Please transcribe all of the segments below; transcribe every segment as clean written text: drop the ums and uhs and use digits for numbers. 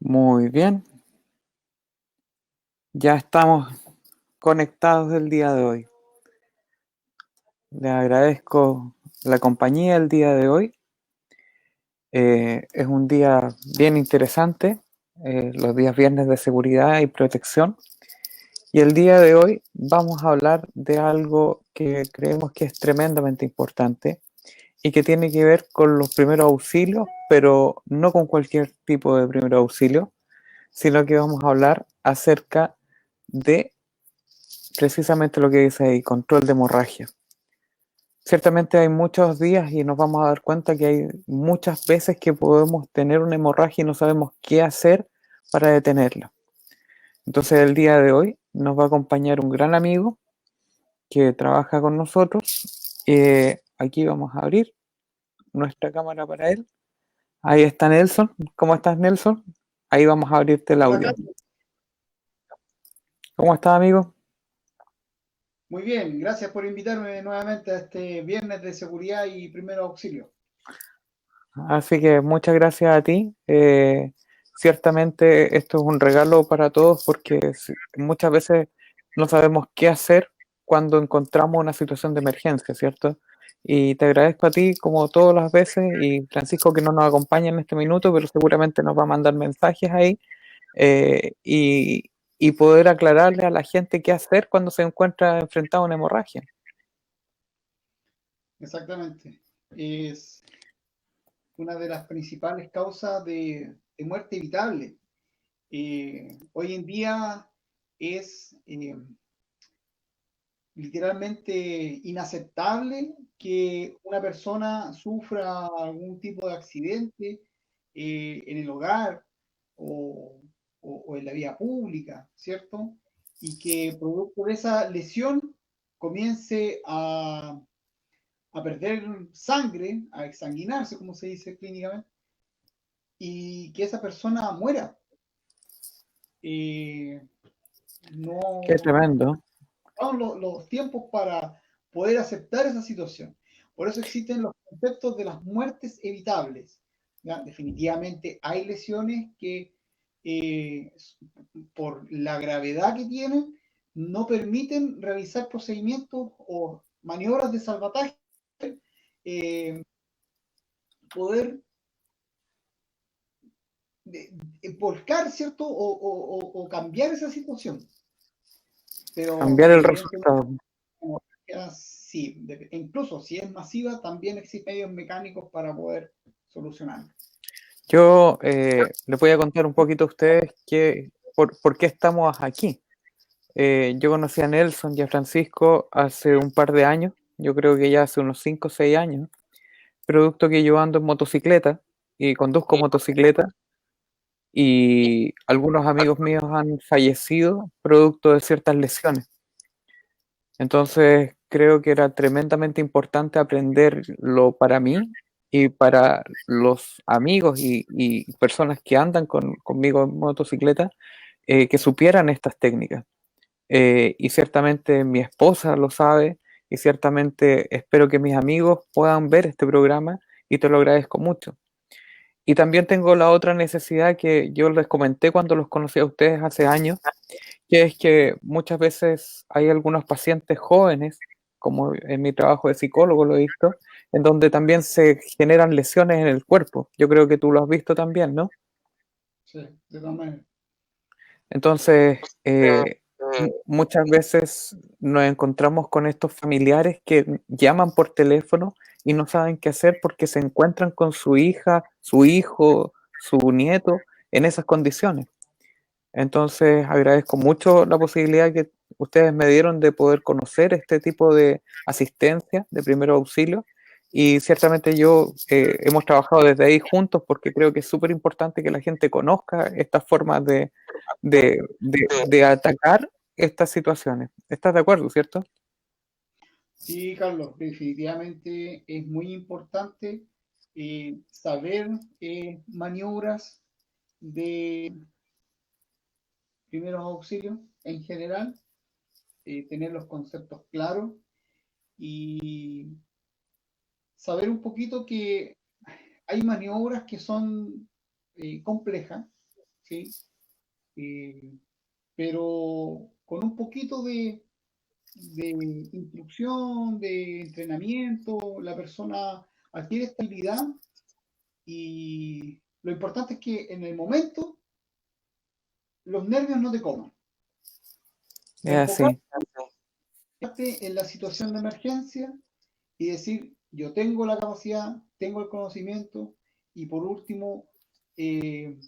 Muy bien, ya estamos conectados el día de hoy. Le agradezco la compañía el día de hoy. Es un día bien interesante, los días viernes de seguridad y protección. Y el día de hoy vamos a hablar de algo que creemos que es tremendamente importante y que tiene que ver con los primeros auxilios, pero no con cualquier tipo de primer auxilio, sino que vamos a hablar acerca de precisamente lo que dice ahí, control de hemorragia. Ciertamente hay muchos días y nos vamos a dar cuenta que hay muchas veces que podemos tener una hemorragia y no sabemos qué hacer para detenerla. Entonces el día de hoy nos va a acompañar un gran amigo que trabaja con nosotros. Aquí vamos a abrir nuestra cámara para él. Ahí está Nelson. ¿Cómo estás, Nelson? Ahí vamos a abrirte el Hola, audio. Carlos. ¿Cómo estás, amigo? Muy bien, gracias por invitarme nuevamente a este viernes de seguridad y primeros auxilios. Así que muchas gracias a ti. Ciertamente esto es un regalo para todos porque muchas veces no sabemos qué hacer cuando encontramos una situación de emergencia, ¿cierto? Y te agradezco a ti como todas las veces y Francisco que no nos acompaña en este minuto, pero seguramente nos va a mandar mensajes ahí y poder aclararle a la gente qué hacer cuando se encuentra enfrentado a una hemorragia. Exactamente. Es una de las principales causas de muerte evitable. Hoy en día es literalmente inaceptable que una persona sufra algún tipo de accidente en el hogar o, o en la vía pública, ¿cierto? Y que producto de esa lesión comience a perder sangre, a exsanguinarse, como se dice clínicamente, y que esa persona muera. Eh, Qué no, tremendo. los tiempos para poder aceptar esa situación. Por eso existen los conceptos de las muertes evitables. ¿Ya? Definitivamente hay lesiones que por la gravedad que tienen no permiten realizar procedimientos o maniobras de salvataje, eh, poder volcar, ¿cierto? O cambiar esa situación. Pero Cambiar el evidentemente resultado. sí, incluso si es masiva, también existen medios mecánicos para poder solucionarlo. Yo les voy a contar un poquito a ustedes por qué estamos aquí. Yo conocí a Nelson y a Francisco hace un par de años, yo creo que ya hace unos 5 o 6 años, producto que yo ando en motocicleta y conduzco motocicleta y algunos amigos míos han fallecido producto de ciertas lesiones. Entonces creo que era tremendamente importante aprenderlo para mí y para los amigos y personas que andan conmigo en motocicleta, que supieran estas técnicas. Y ciertamente mi esposa lo sabe y ciertamente espero que mis amigos puedan ver este programa y te lo agradezco mucho. Y también tengo la otra necesidad que yo les comenté cuando los conocí a ustedes hace años, que es que muchas veces hay algunos pacientes jóvenes, como en mi trabajo de psicólogo lo he visto, en donde también se generan lesiones en el cuerpo. Yo creo que tú lo has visto también, ¿no? Sí, de todas maneras. Entonces, muchas veces nos encontramos con estos familiares que llaman por teléfono y no saben qué hacer porque se encuentran con su hija, su hijo, su nieto en esas condiciones. Entonces, agradezco mucho la posibilidad que ustedes me dieron de poder conocer este tipo de asistencia de primer auxilio. Y ciertamente hemos trabajado desde ahí juntos porque creo que es súper importante que la gente conozca estas formas de atacar estas situaciones. ¿Estás de acuerdo, cierto? Sí, Carlos, definitivamente es muy importante saber maniobras de primeros auxilios en general, tener los conceptos claros y saber un poquito que hay maniobras que son complejas, ¿sí? Eh, pero con un poquito de instrucción, de entrenamiento, la persona adquiere estabilidad y lo importante es que en el momento los nervios no te coman. Es Enfocarte así. en la situación de emergencia y decir, yo tengo la capacidad, tengo el conocimiento y por último, eh,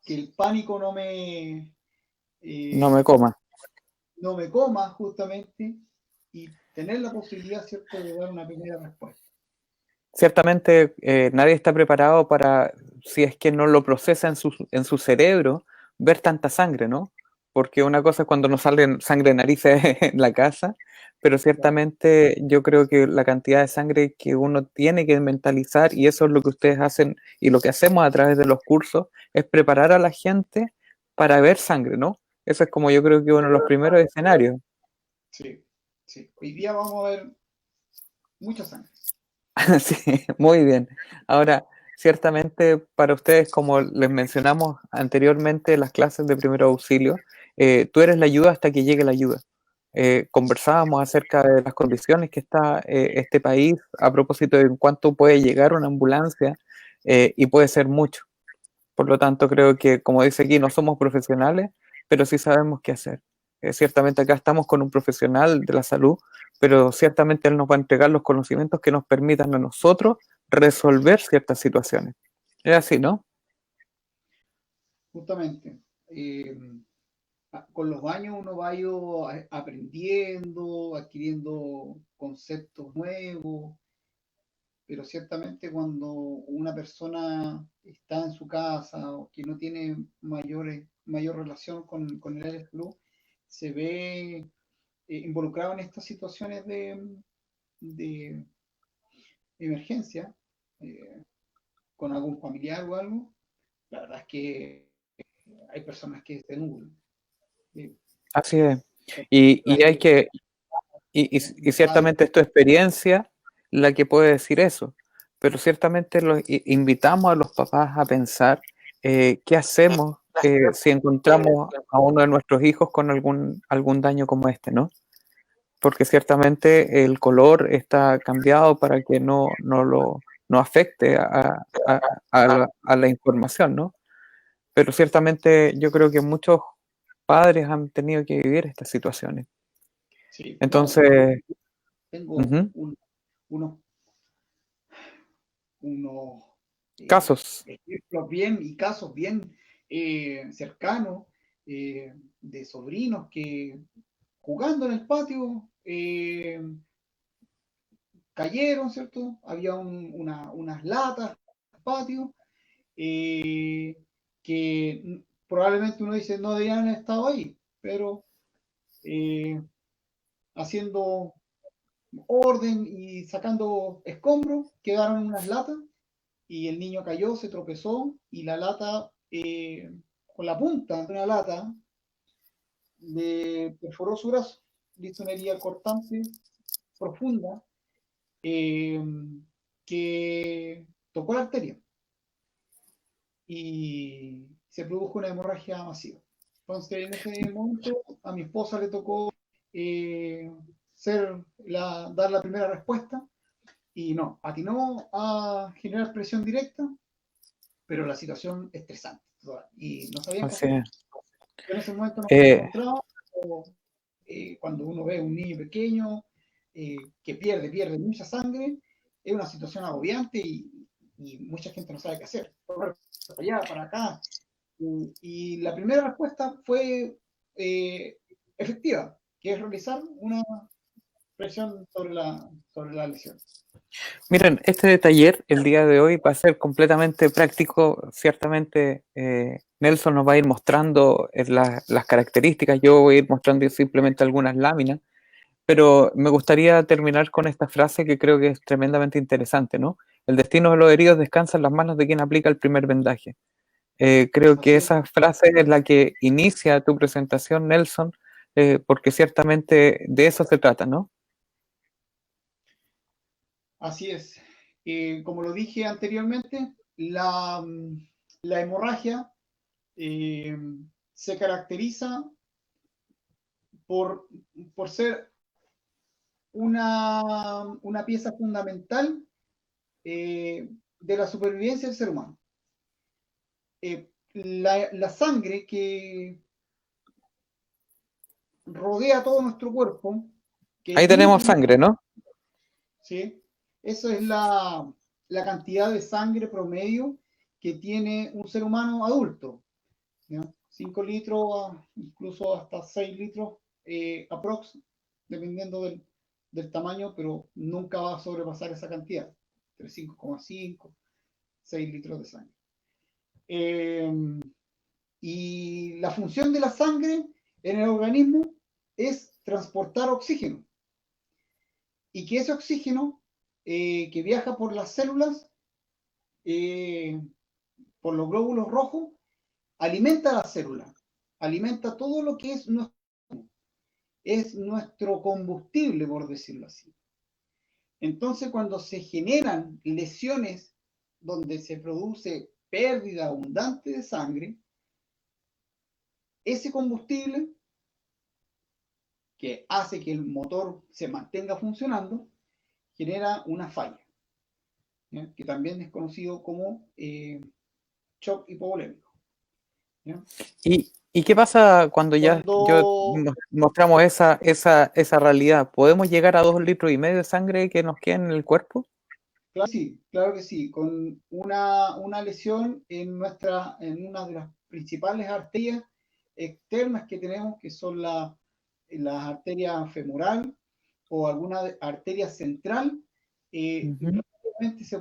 que el pánico No me eh, coma. no me coma justamente y tener la posibilidad, ¿cierto?, de dar una primera respuesta. Ciertamente nadie está preparado para, si es que no lo procesa en su cerebro, ver tanta sangre, ¿no? Porque una cosa es cuando nos sale sangre de narices en la casa, pero Claro. ciertamente yo creo que la cantidad de sangre que uno tiene que mentalizar, y eso es lo que ustedes hacen y lo que hacemos a través de los cursos, es preparar a la gente para ver sangre, ¿no? Eso es como yo creo que uno de los primeros escenarios. Sí, sí. Hoy día vamos a ver mucha sangre. Sí, muy bien. Ahora, ciertamente para ustedes, como les mencionamos anteriormente en las clases de primer auxilio, tú eres la ayuda hasta que llegue la ayuda. Conversábamos acerca de las condiciones que está este país a propósito de en cuánto puede llegar una ambulancia y puede ser mucho. Por lo tanto, creo que, como dice aquí, no somos profesionales, pero sí sabemos qué hacer. Ciertamente acá estamos con un profesional de la salud, pero ciertamente él nos va a entregar los conocimientos que nos permitan a nosotros resolver ciertas situaciones. Es así, ¿no? Justamente. Con los años uno va aprendiendo, adquiriendo conceptos nuevos, pero ciertamente cuando una persona está en su casa o que no tiene mayor relación con el área de salud, se ve involucrado en estas situaciones de emergencia, eh, con algún familiar o algo, la verdad es que hay personas que se nublan. eh, Así es. Y hay hay- que, y no saben. ciertamente es tu experiencia la que puede decir eso, pero ciertamente invitamos a los papás a pensar qué hacemos si encontramos a uno de nuestros hijos con algún daño como este, ¿no? Porque ciertamente el color está cambiado para que no afecte a la información, ¿no? Pero ciertamente yo creo que muchos padres han tenido que vivir estas situaciones. Sí, no, Entonces, tengo ujú, unos, unos casos, ejemplos bien y casos bien cercanos, de sobrinos que jugando en el patio cayeron, ¿cierto? Había unas latas en el patio eh, que probablemente uno dice no deberían haber estado ahí, pero eh, haciendo orden y sacando escombros quedaron unas latas y el niño cayó, se tropezó y la lata, con la punta de una lata, le perforó su brazo, le hizo una herida cortante profunda eh, que tocó la arteria y se produjo una hemorragia masiva. Entonces, en ese momento, a mi esposa le tocó eh, dar la primera respuesta y no, atinó a generar presión directa, pero la situación estresante y no sabían qué así hacer. es. Yo en ese momento no me Eh, encontraba, cuando uno ve a un niño pequeño que pierde mucha sangre, es una situación agobiante y mucha gente no sabe qué hacer. Para allá, para acá. Y la primera respuesta fue efectiva, que es realizar una presión sobre la lesión. Miren, este taller el día de hoy va a ser completamente práctico. Ciertamente, Nelson nos va a ir mostrando las características. Yo voy a ir mostrando simplemente algunas láminas, pero me gustaría terminar con esta frase que creo que es tremendamente interesante, ¿no? El destino de los heridos descansa en las manos de quien aplica el primer vendaje. Creo que Así es, esa frase es la que inicia tu presentación, Nelson, porque ciertamente de eso se trata, ¿no? así es. Como lo dije anteriormente, la hemorragia se caracteriza por, por ser una pieza fundamental de la supervivencia del ser humano. La sangre que rodea todo nuestro cuerpo, que Ahí tenemos nutre, sangre, ¿no? ¿sí? Eso es la cantidad de sangre promedio que tiene un ser humano adulto, ¿ya? 5 litros, incluso hasta 6 litros aprox, dependiendo del tamaño, pero nunca va a sobrepasar esa cantidad, entre 5,5, 6 litros de sangre. Y la función de la sangre en el organismo es transportar oxígeno. Y que ese oxígeno que viaja por las células, eh, por los glóbulos rojos, alimenta a las células, alimenta todo lo que es nuestro combustible, por decirlo así. Entonces, cuando se generan lesiones donde se produce pérdida abundante de sangre, ese combustible que hace que el motor se mantenga funcionando, genera una falla, ¿ya? Que también es conocido como shock hipovolémico, ¿ya? ¿Y qué pasa cuando ya Cuando, mostramos esa realidad? ¿Podemos llegar a 2,5 litros de sangre que nos queda en el cuerpo? claro que sí, con una lesión en una de las principales arterias externas que tenemos, que son las arterias femoral o alguna arteria central, Ujú. rápidamente se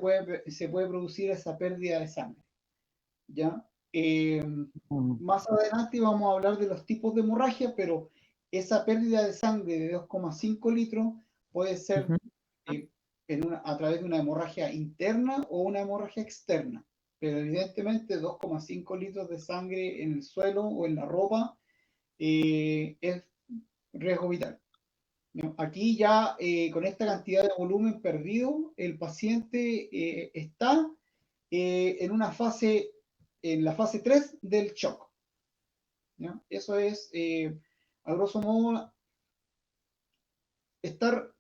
puede producir esa pérdida de sangre, ¿ya? Más adelante vamos a hablar de los tipos de hemorragia, pero esa pérdida de sangre de 2,5 litros puede ser Ujú. eh, a través de una hemorragia interna o una hemorragia externa. Pero evidentemente 2,5 litros de sangre en el suelo o en la ropa es riesgo vital, ¿no? Aquí ya con esta cantidad de volumen perdido, el paciente está en la fase 3 del shock, ¿ya? Eso es, a grosso modo, estar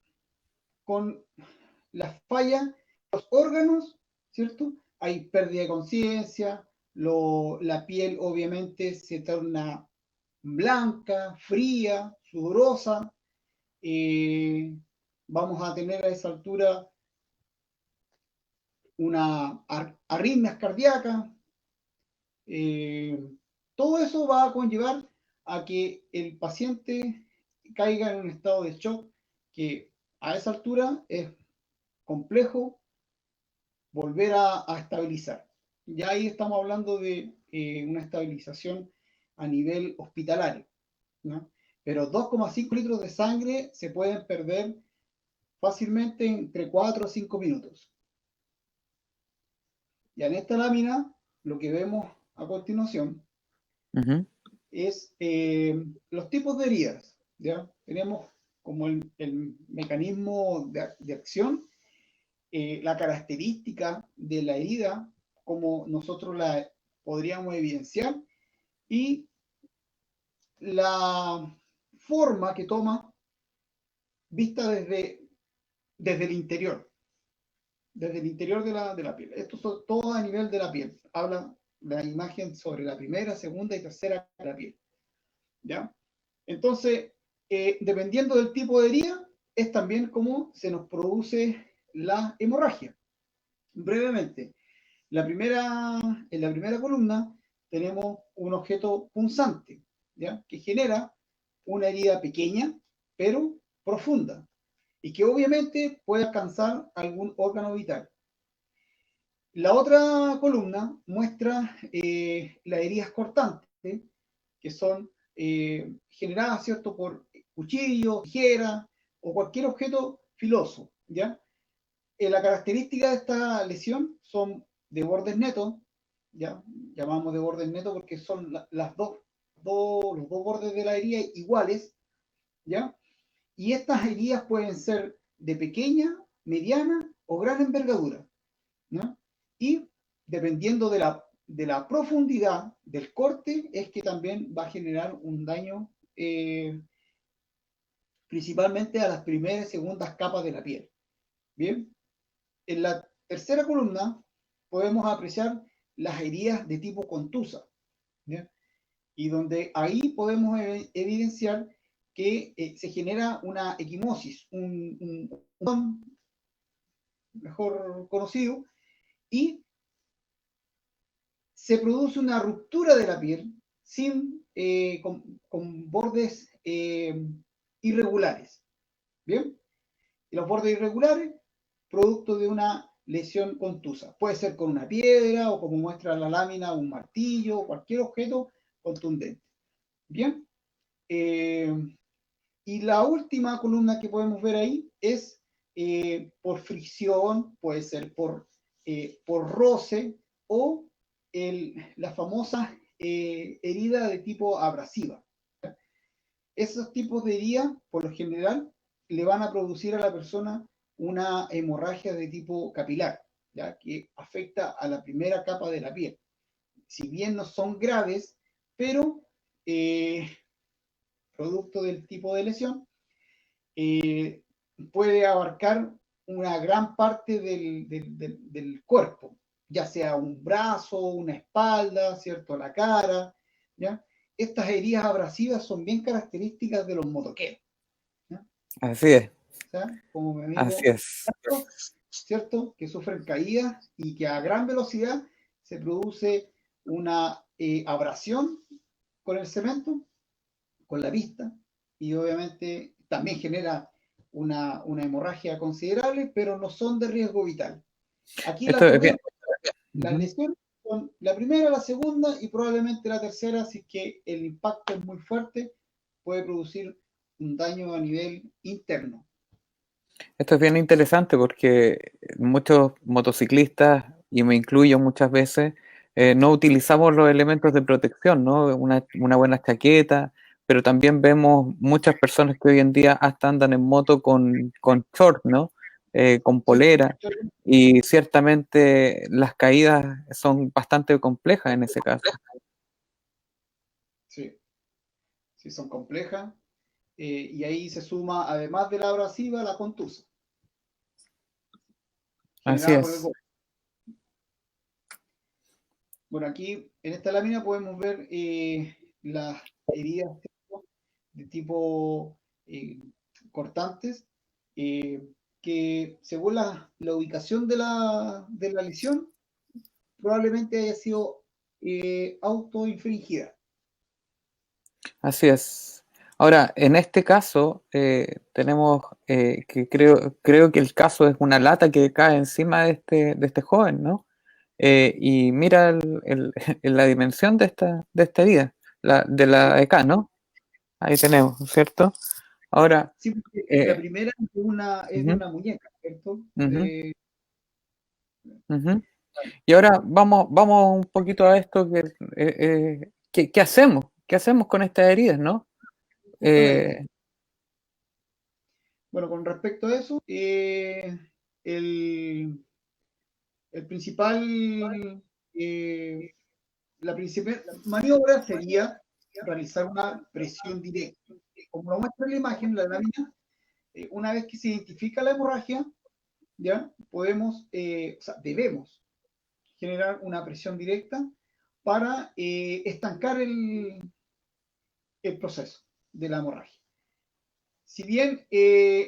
con las fallas, los órganos, ¿cierto? Hay pérdida de conciencia, la piel obviamente se torna blanca, fría, sudorosa, eh, vamos a tener a esa altura una arritmias cardíacas, eh, todo eso va a conllevar a que el paciente caiga en un estado de shock que a esa altura es complejo volver a estabilizar. Ya ahí estamos hablando de una estabilización a nivel hospitalario, ¿no? Pero 2,5 litros de sangre se pueden perder fácilmente entre 4 o 5 minutos. Y en esta lámina, lo que vemos a continuación Ujú. es los tipos de heridas, ¿ya? Tenemos como el mecanismo de acción, la característica de la herida, como nosotros la podríamos evidenciar, y la forma que toma vista desde el interior, de la piel. Esto es todo a nivel de la piel. Habla la imagen sobre la primera, segunda y tercera de la piel, ¿ya? Entonces, dependiendo del tipo de herida, es también cómo se nos produce la hemorragia. Brevemente, en la primera columna tenemos un objeto punzante, ¿ya? Que genera una herida pequeña, pero profunda, y que obviamente puede alcanzar algún órgano vital. La otra columna muestra las heridas cortantes, ¿sí? Que son generadas, ¿cierto?, por cuchillos, tijeras o cualquier objeto filoso, ¿ya? La característica de esta lesión son de bordes netos, ¿ya? Llamamos de bordes netos porque son los dos bordes de la herida iguales, ¿ya? Y estas heridas pueden ser de pequeña, mediana o gran envergadura, ¿no? Y dependiendo de la de la profundidad del corte es que también va a generar un daño principalmente a las primeras y segundas capas de la piel. Bien, en la tercera columna podemos apreciar las heridas de tipo contusa, ¿bien? Y donde ahí podemos evidenciar que se genera una equimosis, un mejor conocido, y se produce una ruptura de la piel con bordes irregulares. ¿Bien? Y los bordes irregulares, producto de una lesión contusa. Puede ser con una piedra o como muestra la lámina, un martillo, cualquier objeto contundente. Bien. Y la última columna que podemos ver ahí es por fricción, puede ser por roce o la famosa herida de tipo abrasiva. Esos tipos de heridas, por lo general, le van a producir a la persona una hemorragia de tipo capilar, ¿ya? Que afecta a la primera capa de la piel. Si bien no son graves, pero producto del tipo de lesión, eh, puede abarcar una gran parte del cuerpo, ya sea un brazo, una espalda, ¿cierto? La cara, ¿ya? Estas heridas abrasivas son bien características de los motoqueros, ¿ya? Así es, O sea, como mi así amigo, es. ¿cierto? Que sufren caídas y que a gran velocidad se produce una abrasión con el cemento, con la vista, y obviamente también genera una hemorragia considerable, pero no son de riesgo vital. Aquí Esto las es bien. podemos, las Ujú. lesiones son la primera, la segunda y probablemente la tercera, si es que el impacto es muy fuerte, puede producir un daño a nivel interno. Esto es bien interesante porque muchos motociclistas, y me incluyo muchas veces, no utilizamos los elementos de protección, ¿no? Una buena chaqueta, pero también vemos muchas personas que hoy en día hasta andan en moto con short, ¿no? Con Sí, polera, y ciertamente las caídas son bastante complejas en ese caso. sí, sí son complejas. Y ahí se suma, además de la abrasiva, la contusa, Así generada por el es, golpe. Bueno, aquí en esta lámina podemos ver las heridas de tipo cortantes, eh, que según la ubicación de la lesión, probablemente haya sido autoinfringida. así es. Ahora, en este caso, tenemos que creo que el caso es una lata que cae encima de este joven, ¿no? Y mira la dimensión de esta herida, de la Sí, de acá, ¿no? Ahí tenemos, ¿cierto? Ahora, sí, porque la eh, primera es de ujú, una muñeca, ¿cierto? ujú, ujú. Y ahora vamos un poquito a esto ¿qué hacemos? ¿Qué hacemos con estas heridas, no? Justamente. Eh, Bueno, con respecto a eso, el, el principal eh, la principal maniobra sería realizar una presión directa. Como lo muestra la imagen, la lámina, una vez que se identifica la hemorragia, ya podemos, o sea, debemos generar una presión directa para estancar el proceso de la hemorragia. Si bien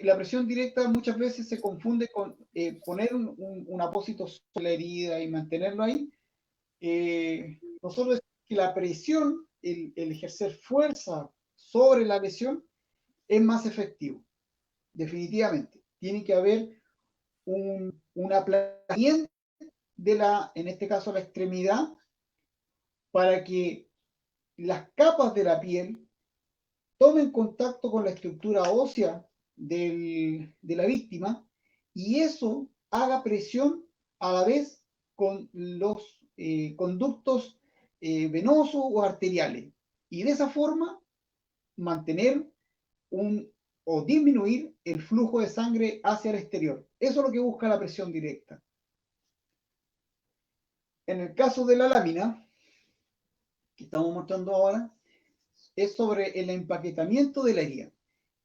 la presión directa muchas veces se confunde con poner un apósito sobre la herida y mantenerlo ahí, nosotros decimos que la presión, el ejercer fuerza sobre la lesión, es más efectivo, definitivamente. Tiene que haber un aplanamiento en este caso, la extremidad, para que las capas de la piel tomen contacto con la estructura ósea de la víctima y eso haga presión a la vez con los conductos venosos o arteriales. Y de esa forma mantener o disminuir el flujo de sangre hacia el exterior. Eso es lo que busca la presión directa. En el caso de la lámina, que estamos mostrando ahora, es sobre el empaquetamiento de la herida.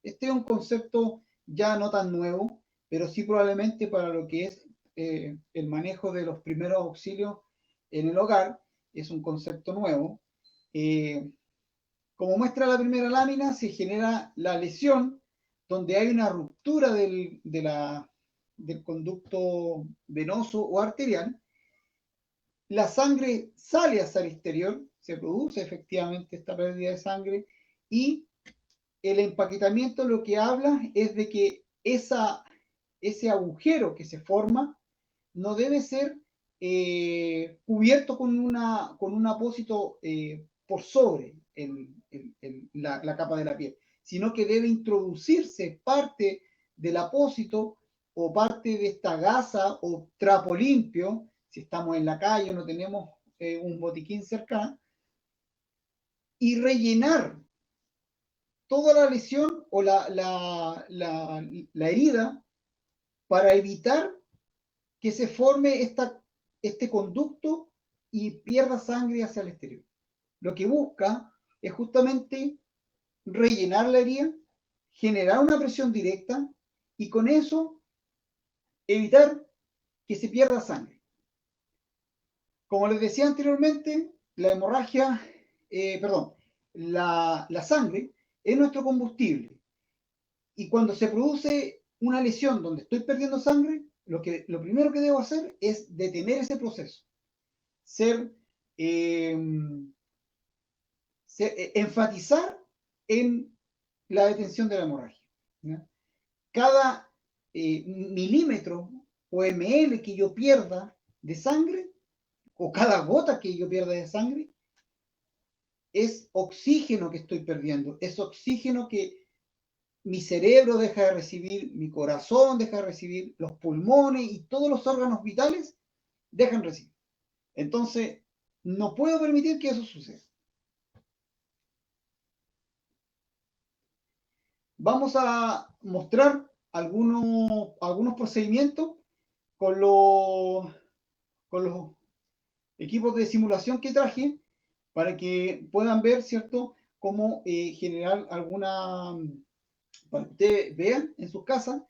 Este es un concepto ya no tan nuevo, pero sí probablemente para lo que es el manejo de los primeros auxilios en el hogar, es un concepto nuevo. Como muestra la primera lámina, se genera la lesión donde hay una ruptura del conducto venoso o arterial. La sangre sale hacia el exterior, se produce efectivamente esta pérdida de sangre y el empaquetamiento lo que habla es de que ese agujero que se forma no debe ser cubierto con un apósito por sobre la capa de la piel, sino que debe introducirse parte del apósito o parte de esta gasa o trapo limpio, si estamos en la calle o no tenemos un botiquín cerca, y rellenar toda la lesión o la herida para evitar que se forme este conducto y pierda sangre hacia el exterior. Lo que busca es justamente rellenar la herida, generar una presión directa y con eso evitar que se pierda sangre. Como les decía anteriormente, la hemorragia, perdón, la sangre es nuestro combustible. Y cuando se produce una lesión donde estoy perdiendo sangre, lo primero que debo hacer es detener ese proceso. Ser, eh, enfatizar en la detención de la hemorragia. ¿Ya? Cada milímetro o ml que yo pierda de sangre, o cada gota que yo pierda de sangre, es oxígeno que estoy perdiendo, es oxígeno que mi cerebro deja de recibir, mi corazón deja de recibir, los pulmones y todos los órganos vitales dejan de recibir. Entonces, no puedo permitir que eso suceda. Vamos a mostrar algunos procedimientos con con los equipos de simulación que traje para que puedan ver, ¿cierto?, cómo generar para que ustedes vean en sus casas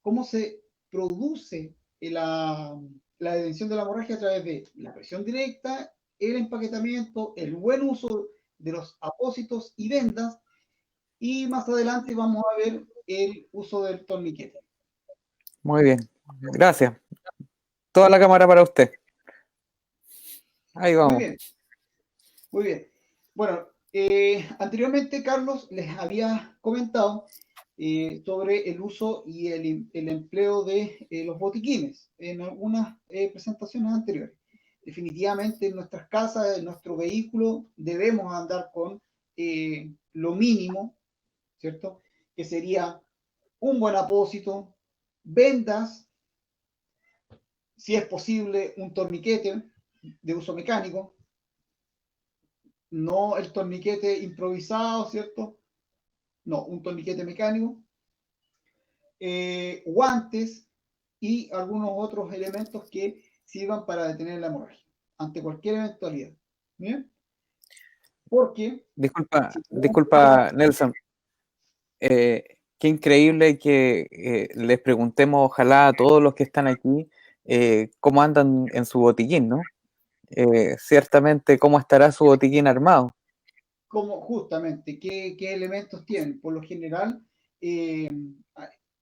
cómo se produce la detención de la hemorragia a través de la presión directa, el empaquetamiento, el buen uso de los apósitos y vendas, y más adelante vamos a ver el uso del torniquete. Muy bien, gracias. Toda la cámara para usted. Ahí Muy vamos. bien, muy bien. Bueno, anteriormente Carlos les había comentado sobre el uso y el empleo de los botiquines en algunas presentaciones anteriores. Definitivamente en nuestras casas, en nuestro vehículo, debemos andar con lo mínimo, ¿cierto? Que sería un buen apósito, vendas, si es posible, un torniquete de uso mecánico, no el torniquete improvisado, ¿cierto? No, un torniquete mecánico, guantes y algunos otros elementos que sirvan para detener la hemorragia ante cualquier eventualidad. ¿Bien? Porque si Disculpa, Nelson. Qué increíble que les preguntemos, ojalá a todos los que están aquí, cómo andan en su botiquín, ¿no? Ciertamente, cómo estará su botiquín armado. como justamente qué elementos tienen. Por lo general, eh,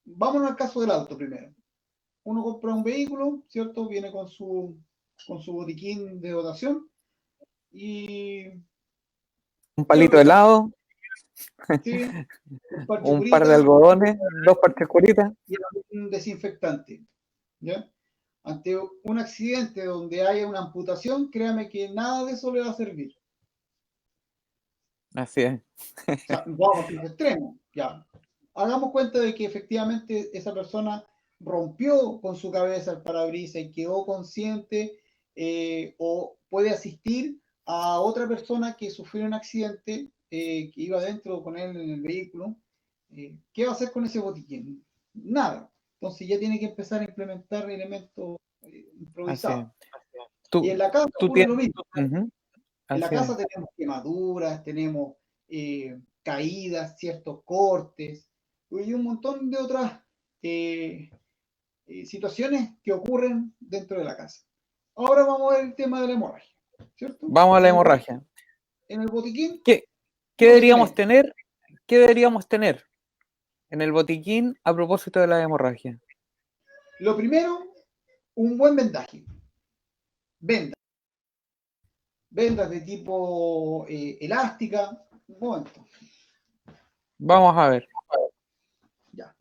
vámonos al caso del auto primero. Uno compra un vehículo, ¿cierto? Viene con su botiquín de dotación y Un ¿qué es lo palito que de trae? helado, ¿Sí? Un parche un par de curita algodones, dos parches curitas. y un desinfectante. ¿Ya? Ante un accidente donde haya una amputación, créame que nada de eso le va a servir. Así es. O sea, vamos a los extremos, ya. Hagamos cuenta de que efectivamente esa persona rompió con su cabeza el parabrisas y quedó consciente o puede asistir a otra persona que sufrió un accidente, que iba dentro con él en el vehículo. ¿Qué va a hacer con ese botiquín? Nada. Entonces ya tiene que empezar a implementar elementos Así es. improvisados. Y Tú, en la casa tú ocurre lo tienes, mismo. ujú, En la así es. casa tenemos quemaduras, tenemos caídas, ciertos cortes y un montón de otras eh, situaciones que ocurren dentro de la casa. Ahora vamos a ver el tema de la hemorragia, ¿cierto? Vamos a la hemorragia. En el botiquín, ¿Qué, ¿qué qué es lo que se deberíamos necesita? tener? ¿Qué deberíamos tener en el botiquín a propósito de la hemorragia? Lo primero, un buen vendaje. Vendas. Vendas de tipo elástica. Un momento. Vamos a ver. Ya.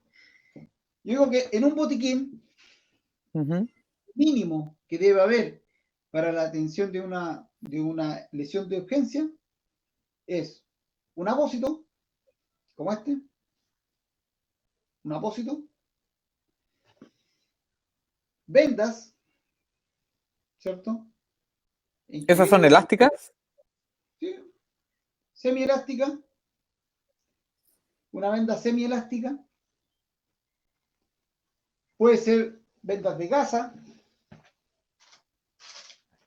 Yo digo que en un botiquín Ujú. mínimo que debe haber para la atención de una lesión de urgencia es un apósito, como este, un apósito, vendas, ¿cierto? En que ¿Esas son lleve elásticas? ¿sí? Semielástica, una venda semielástica, puede ser vendas de gasa,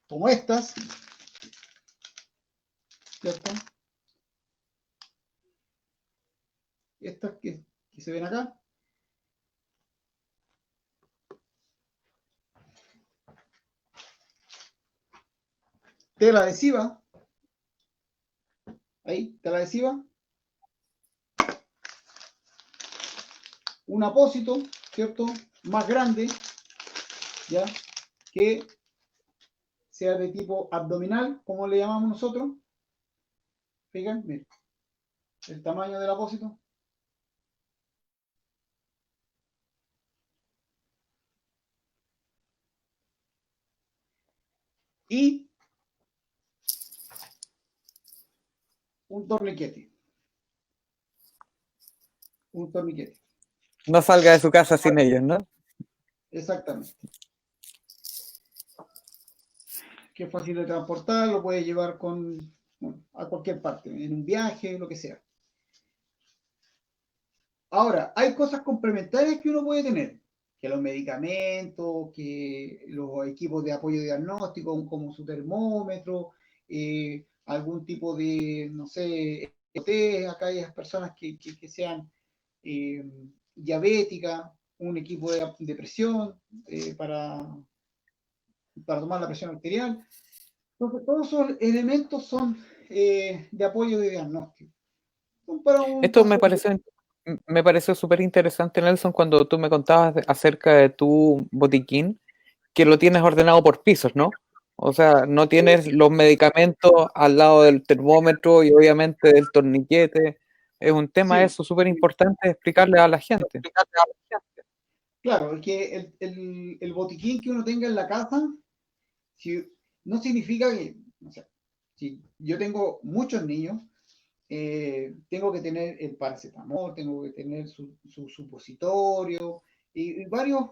como estas, ¿cierto? Estas que se ven acá. Tela adhesiva, ahí, tela adhesiva, un apósito, ¿cierto? Más grande, ¿ya? Que sea de tipo abdominal, como le llamamos nosotros. Fíjense, miren, el tamaño del apósito. Y un torniquete. Un torniquete. No salga de su casa sin ellos, ¿no? Exactamente. Que es fácil de transportar, lo puede llevar bueno, a cualquier parte, en un viaje, lo que sea. Ahora, hay cosas complementarias que uno puede tener, que los medicamentos, que los equipos de apoyo diagnóstico, como su termómetro, algún tipo de, no sé, test, acá hay personas que sean eh, diabéticas, un equipo de presión para tomar la presión arterial. Entonces, todos esos elementos son de apoyo de diagnóstico. Son para un Esto caso. me pareció súper interesante, Nelson, cuando tú me contabas acerca de tu botiquín, que lo tienes ordenado por pisos, ¿no? O sea, no tienes los medicamentos al lado del termómetro y obviamente del torniquete. Es un tema Sí, eso súper importante explicarle a la gente. claro, es que el botiquín que uno tenga en la casa, si, no significa que, o sea, si yo tengo muchos niños, tengo que tener el paracetamol, tengo que tener su supositorio y varios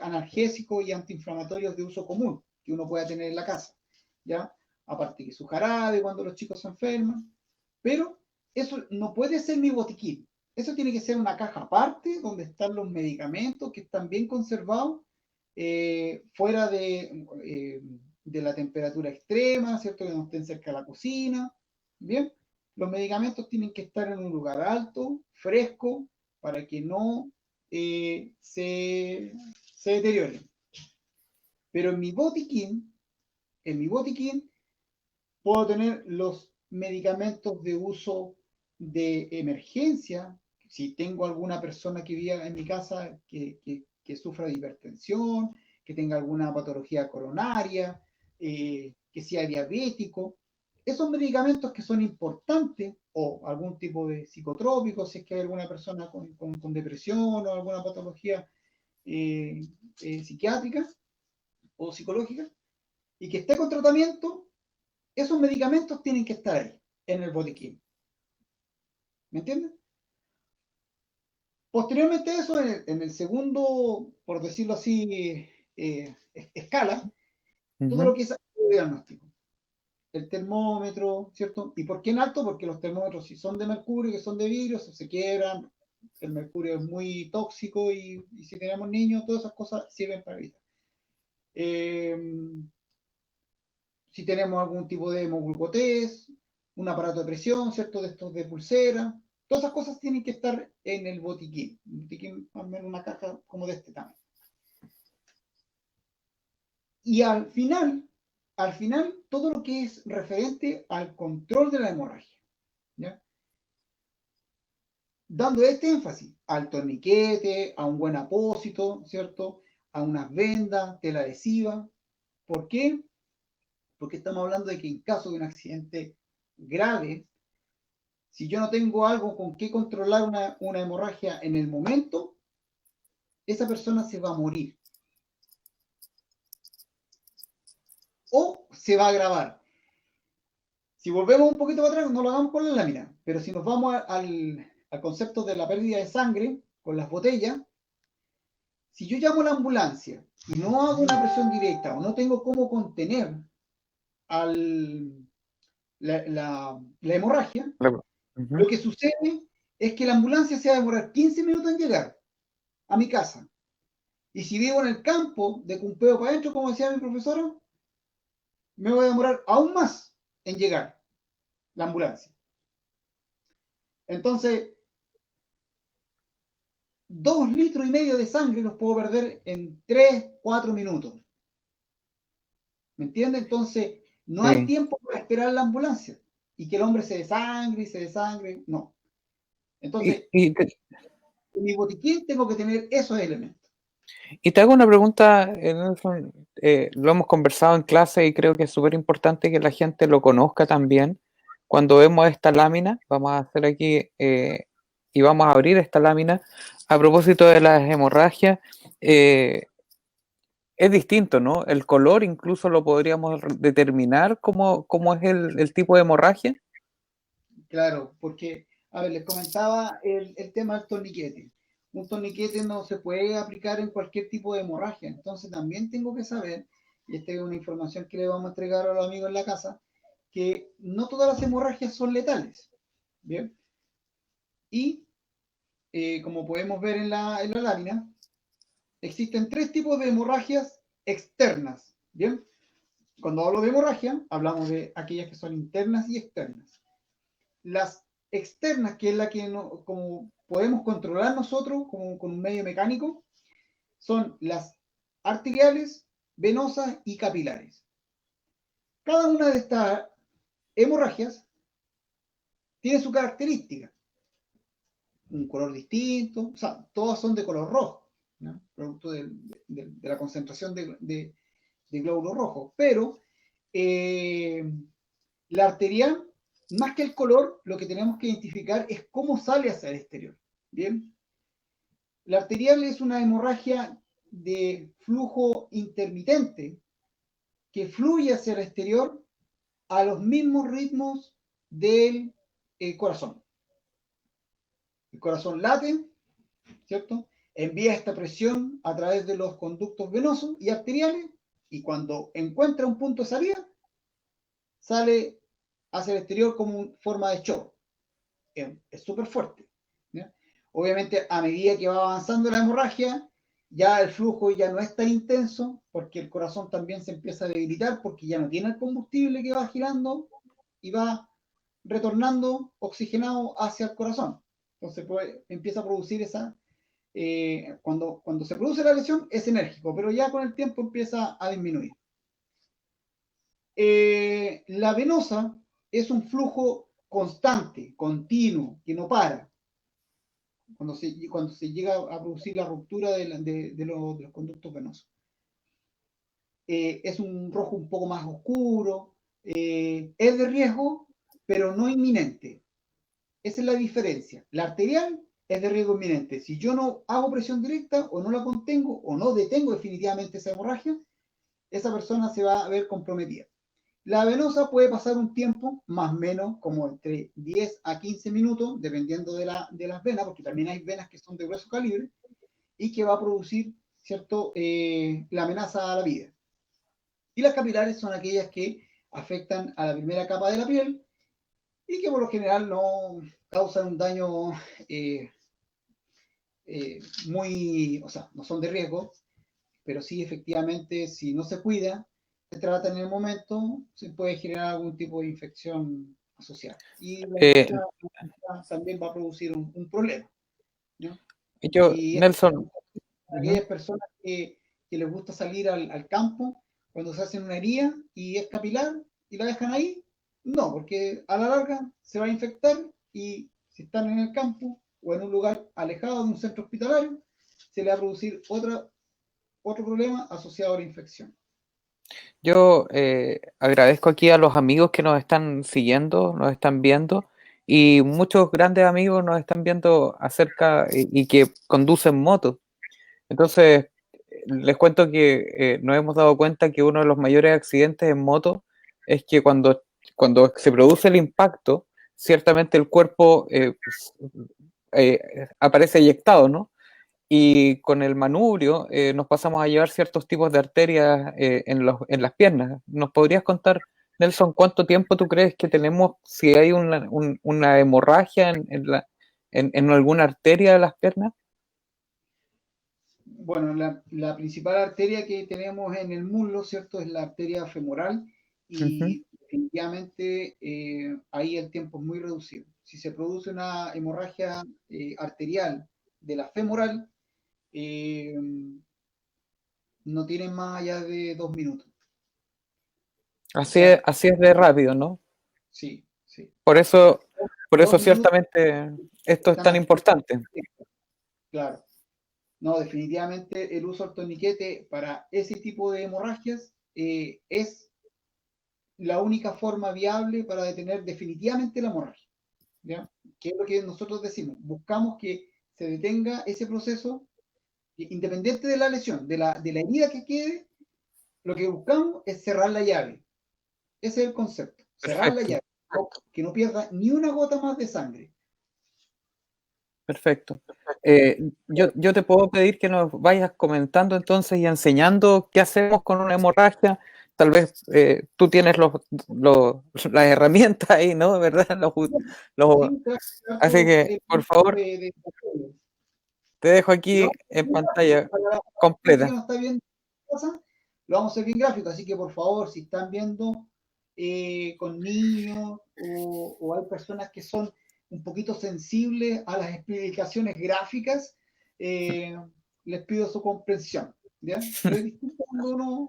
analgésicos y antiinflamatorios de uso común que uno pueda tener en la casa, ¿ya? Aparte que su jarabe cuando los chicos se enferman, pero eso no puede ser mi botiquín. Eso tiene que ser una caja aparte donde están los medicamentos que están bien conservados, fuera de la temperatura extrema, ¿cierto? Que no estén cerca de la cocina, ¿bien? Los medicamentos tienen que estar en un lugar alto, fresco, para que no se deterioren. Pero en mi botiquín puedo tener los medicamentos de uso de emergencia. Si tengo alguna persona que viva en mi casa que sufra de hipertensión, que tenga alguna patología coronaria, que sea diabético, esos medicamentos que son importantes, o algún tipo de psicotrópico, si es que hay alguna persona con depresión o alguna patología eh, psiquiátrica o psicológica, y que esté con tratamiento, esos medicamentos tienen que estar ahí, en el botiquín. ¿Me entiendes? Posteriormente a eso, en el segundo, por decirlo así, escala, todo lo Ujú. que es el diagnóstico. El termómetro, ¿cierto? ¿Y por qué en alto? Porque los termómetros, si son de mercurio, que son de vidrio, se quiebran, el mercurio es muy tóxico y si tenemos niños, todas esas cosas sirven para evitar. Eh, si tenemos algún tipo de hemoglucotés, un aparato de presión, ¿cierto? De estos de pulsera. Todas esas cosas tienen que estar en el botiquín. Un botiquín, más o menos una caja como de este tamaño. Y al final, todo lo que es referente al control de la hemorragia, ¿ya? Dando este énfasis al torniquete, a un buen apósito, ¿cierto? A unas vendas, tela adhesiva. ¿Por qué? Porque estamos hablando de que en caso de un accidente grave, si yo no tengo algo con qué controlar una hemorragia en el momento, esa persona se va a morir o se va a agravar. Si volvemos un poquito para atrás, no lo hagamos con la lámina, pero si nos vamos al concepto de la pérdida de sangre con las botellas, si yo llamo a la ambulancia y no hago una presión directa o no tengo cómo contener la hemorragia, lo que sucede es que la ambulancia se va a demorar 15 minutos en llegar a mi casa. Y si vivo en el campo, de Cumpeo para adentro, como decía mi profesora, me voy a demorar aún más en llegar la ambulancia. Entonces, 2,5 litros de sangre los puedo perder en 3, 4 minutos. ¿Me entiendes? Entonces, no hay tiempo para esperar la ambulancia y que el hombre se desangre y se desangre. No. Entonces, en mi botiquín tengo que tener esos elementos. Y te hago una pregunta, Nelson, lo hemos conversado en clase y creo que es súper importante que la gente lo conozca también. Cuando vemos esta lámina, vamos a hacer aquí y vamos a abrir esta lámina. A propósito de las hemorragias, es distinto, ¿no? El color incluso lo podríamos determinar cómo es el tipo de hemorragia. Claro, porque, a ver, les comentaba el tema del torniquete. Un torniquete no se puede aplicar en cualquier tipo de hemorragia, entonces también tengo que saber, y esta es una información que le vamos a entregar a los amigos en la casa, que no todas las hemorragias son letales, ¿bien? Y como podemos ver en la lámina, existen 3 tipos de hemorragias externas, ¿bien? Cuando hablo de hemorragia, hablamos de aquellas que son internas y externas. Las externas, que es la que no, como podemos controlar nosotros como con un medio mecánico, son las arteriales, venosas y capilares. Cada una de estas hemorragias tiene su característica, un color distinto, o sea, todas son de color rojo, ¿no? Producto de la concentración de glóbulos rojos, pero la arterial, más que el color, lo que tenemos que identificar es cómo sale hacia el exterior. Bien, la arterial es una hemorragia de flujo intermitente que fluye hacia el exterior a los mismos ritmos del corazón. El corazón late, ¿cierto? Envía esta presión a través de los conductos venosos y arteriales y cuando encuentra un punto de salida, sale hacia el exterior como forma de shock. Es súper fuerte, ¿ya? Obviamente, a medida que va avanzando la hemorragia, ya el flujo ya no es tan intenso, porque el corazón también se empieza a debilitar, porque ya no tiene el combustible que va girando y va retornando oxigenado hacia el corazón. Entonces empieza a producir cuando se produce la lesión es enérgico, pero ya con el tiempo empieza a disminuir. La venosa es un flujo constante, continuo, que no para. Cuando se llega a producir la ruptura de los conductos venosos. Es un rojo un poco más oscuro, es de riesgo, pero no inminente. Esa es la diferencia. La arterial es de riesgo inminente. Si yo no hago presión directa o no la contengo o no detengo definitivamente esa hemorragia, esa persona se va a ver comprometida. La venosa puede pasar un tiempo, más o menos, como entre 10 a 15 minutos, dependiendo de las venas, porque también hay venas que son de grueso calibre, y que va a producir, ¿cierto?, la amenaza a la vida. Y las capilares son aquellas que afectan a la primera capa de la piel y que por lo general no causan un daño o sea, no son de riesgo, pero sí efectivamente si no se cuida, se trata en el momento, se puede generar algún tipo de infección asociada. Y la Eh, infección también va a producir un problema, ¿no? yo, Y Nelson, aquellas personas que les gusta salir al campo, cuando se hacen una herida y es capilar y la dejan ahí, no, porque a la larga se va a infectar y si están en el campo o en un lugar alejado de un centro hospitalario, se le va a producir otro problema asociado a la infección. yo agradezco aquí a los amigos que nos están siguiendo, nos están viendo, y muchos grandes amigos nos están viendo acerca y que conducen motos. Entonces, les cuento que nos hemos dado cuenta que uno de los mayores accidentes en moto es que cuando se produce el impacto, ciertamente el cuerpo aparece eyectado, ¿no? Y con el manubrio nos pasamos a llevar ciertos tipos de arterias en las piernas. ¿Nos podrías contar, Nelson, cuánto tiempo tú crees que tenemos si hay una hemorragia en alguna arteria de las piernas? Bueno, la principal arteria que tenemos en el muslo, ¿cierto? Es la arteria femoral Ujú. y definitivamente ahí el tiempo es muy reducido. Si se produce una hemorragia arterial de la femoral, eh, no tienen más allá de 2 minutos. O sea, Así es de rápido, ¿no? sí, sí. Por eso, por Dos eso minutos ciertamente esto es están tan activos. importante. Claro. No, definitivamente el uso del torniquete para ese tipo de hemorragias es la única forma viable para detener definitivamente la hemorragia, ¿ya? Que es lo que nosotros decimos, buscamos que se detenga ese proceso, independiente de la lesión, de la herida que quede, lo que buscamos es cerrar la llave. Ese es el concepto, cerrar la Perfecto, llave, que no pierda ni una gota más de sangre. perfecto. Yo te puedo pedir que nos vayas comentando entonces y enseñando qué hacemos con una hemorragia. Tal vez tú tienes las herramientas ahí, ¿no? ¿Verdad? Los- Sí, así trato que, por favor, de te dejo y lo aquí vamos a hacer en bien gráfico, pantalla para la gente que completa. no está viendo cosa, lo vamos a hacer bien gráfico, así que por favor, si están viendo con niños o hay personas que son un poquito sensibles a las explicaciones gráficas, eh, les pido su comprensión, ¿ya? Pero es distinto cuando uno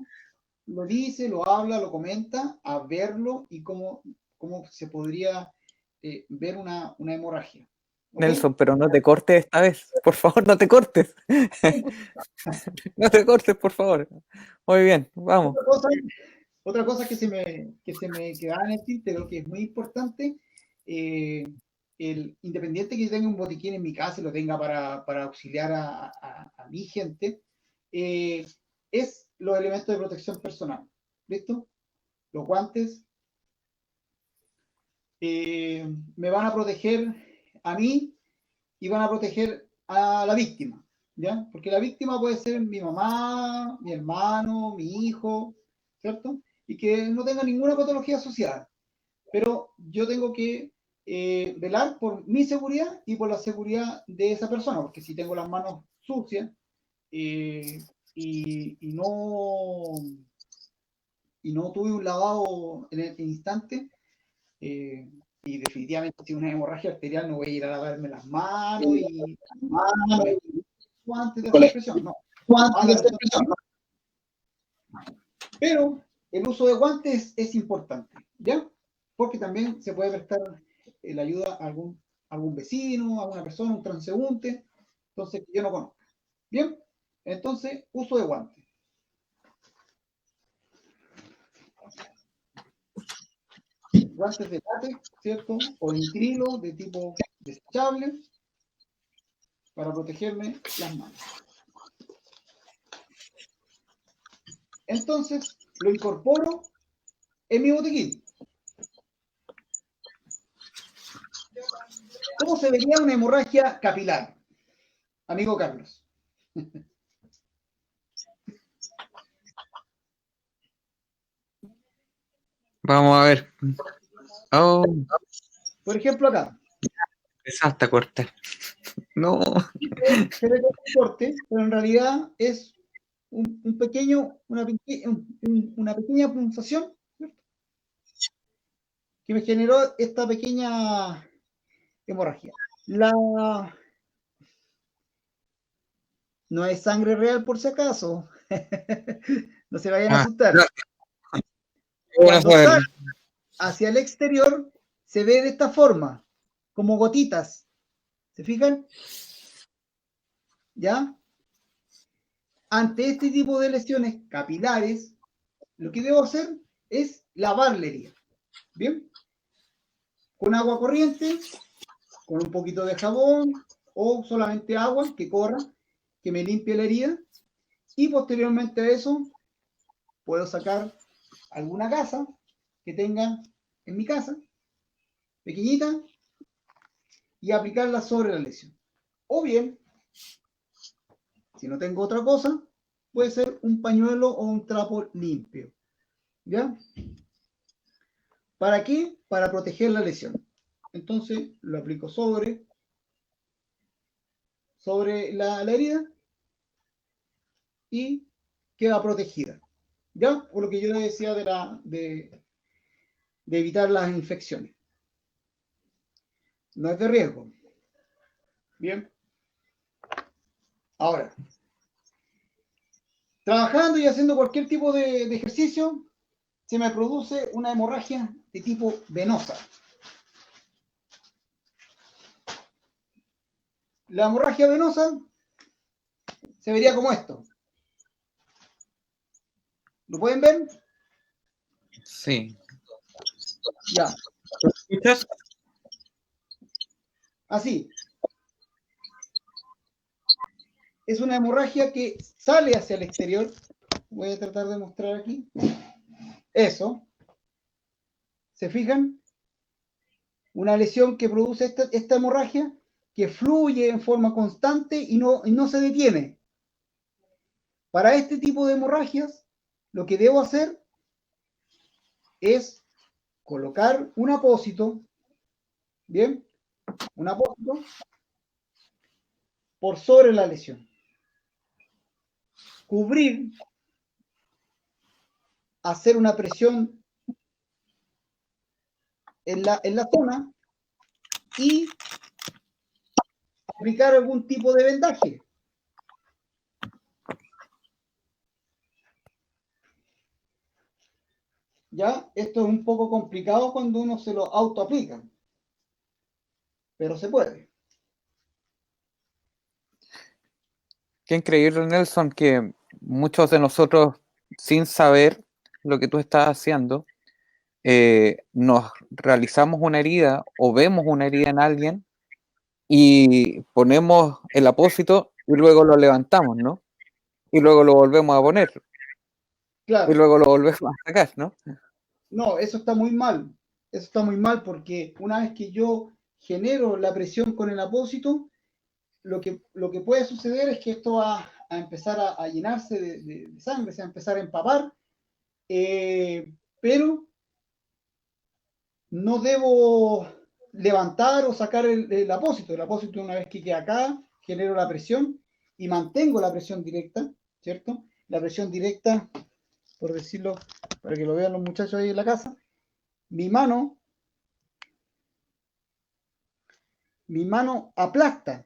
lo dice, lo habla, lo comenta, a verlo y cómo se podría ver una hemorragia, ¿ok? Nelson, pero no te cortes esta vez. Por favor, no te cortes. No te cortes, por favor. Muy bien, vamos. Otra cosa, otra cosa que se me quedaba en el tintero, que es muy importante, eh, independiente que yo tenga un botiquín en mi casa y lo tenga para auxiliar a mi gente, eh, es los elementos de protección personal. ¿Listo? Los guantes me van a proteger a mí y van a proteger a la víctima, ¿ya? Porque la víctima puede ser mi mamá, mi hermano, mi hijo, ¿cierto? Y que no tenga ninguna patología asociada. Pero yo tengo que velar por mi seguridad y por la seguridad de esa persona, porque si tengo las manos sucias eh, y no tuve un lavado en el instante, eh, y definitivamente si una hemorragia arterial no voy a ir a lavarme las manos y con el guante de hacer presión, no. Mala decisión. Pero el uso de guantes es importante, ¿ya? Porque también se puede prestar la ayuda a algún vecino, a una persona, un transeúnte, entonces que yo no conozco. Bien, entonces uso de guantes. Guantes de látex, ¿cierto? O nitrilo de tipo desechable para protegerme las manos. Entonces lo incorporo en mi botiquín. ¿Cómo se vería una hemorragia capilar, amigo Carlos? Vamos a ver. Oh, Por ejemplo, acá. empezaste a cortar. No. Se ve como un corte, pero en realidad es una pequeña punzación, ¿cierto? Que me generó esta pequeña hemorragia. No es sangre real por si acaso. No se vayan a asustar. Cuando sale hacia el exterior, se ve de esta forma, como gotitas. ¿Se fijan? ¿Ya? Ante este tipo de lesiones capilares, lo que debo hacer es lavar la herida. ¿Bien? Con agua corriente, con un poquito de jabón o solamente agua que corra, que me limpie la herida. Y posteriormente a eso, puedo sacar alguna gasa que tenga en mi casa, pequeñita, y aplicarla sobre la lesión. O bien, si no tengo otra cosa, puede ser un pañuelo o un trapo limpio. ¿Ya? ¿Para qué? Para proteger la lesión. Entonces lo aplico sobre la herida y queda protegida. ¿Ya? Por lo que yo le decía de evitar las infecciones. No es de riesgo. Bien. Ahora, trabajando y haciendo cualquier tipo de ejercicio, se me produce una hemorragia de tipo venosa. La hemorragia venosa se vería como esto. ¿Lo pueden ver? Sí. Ya. ¿Escuchas? Así. Es una hemorragia que sale hacia el exterior. Voy a tratar de mostrar aquí. Eso. ¿Se fijan? Una lesión que produce esta hemorragia que fluye en forma constante y no se detiene. Para este tipo de hemorragias, lo que debo hacer es colocar un apósito, ¿bien? Un apósito por sobre la lesión. Cubrir, hacer una presión en la zona y aplicar algún tipo de vendaje. ¿Ya? Esto es un poco complicado cuando uno se lo autoaplica, pero se puede. Qué increíble, Nelson, que muchos de nosotros, sin saber lo que tú estás haciendo, nos realizamos una herida o vemos una herida en alguien y ponemos el apósito y luego lo levantamos, ¿no? Y luego lo volvemos a poner y Claro, luego lo volvemos a sacar, ¿no? no, eso está muy mal. Eso está muy mal porque una vez que yo genero la presión con el apósito, lo que puede suceder es que esto va a empezar a llenarse de sangre, se va a empezar a empapar, pero no debo levantar o sacar el apósito. El apósito, una vez que queda acá, genero la presión y mantengo la presión directa, ¿cierto? La presión directa, por decirlo, para que lo vean los muchachos ahí en la casa, mi mano aplasta.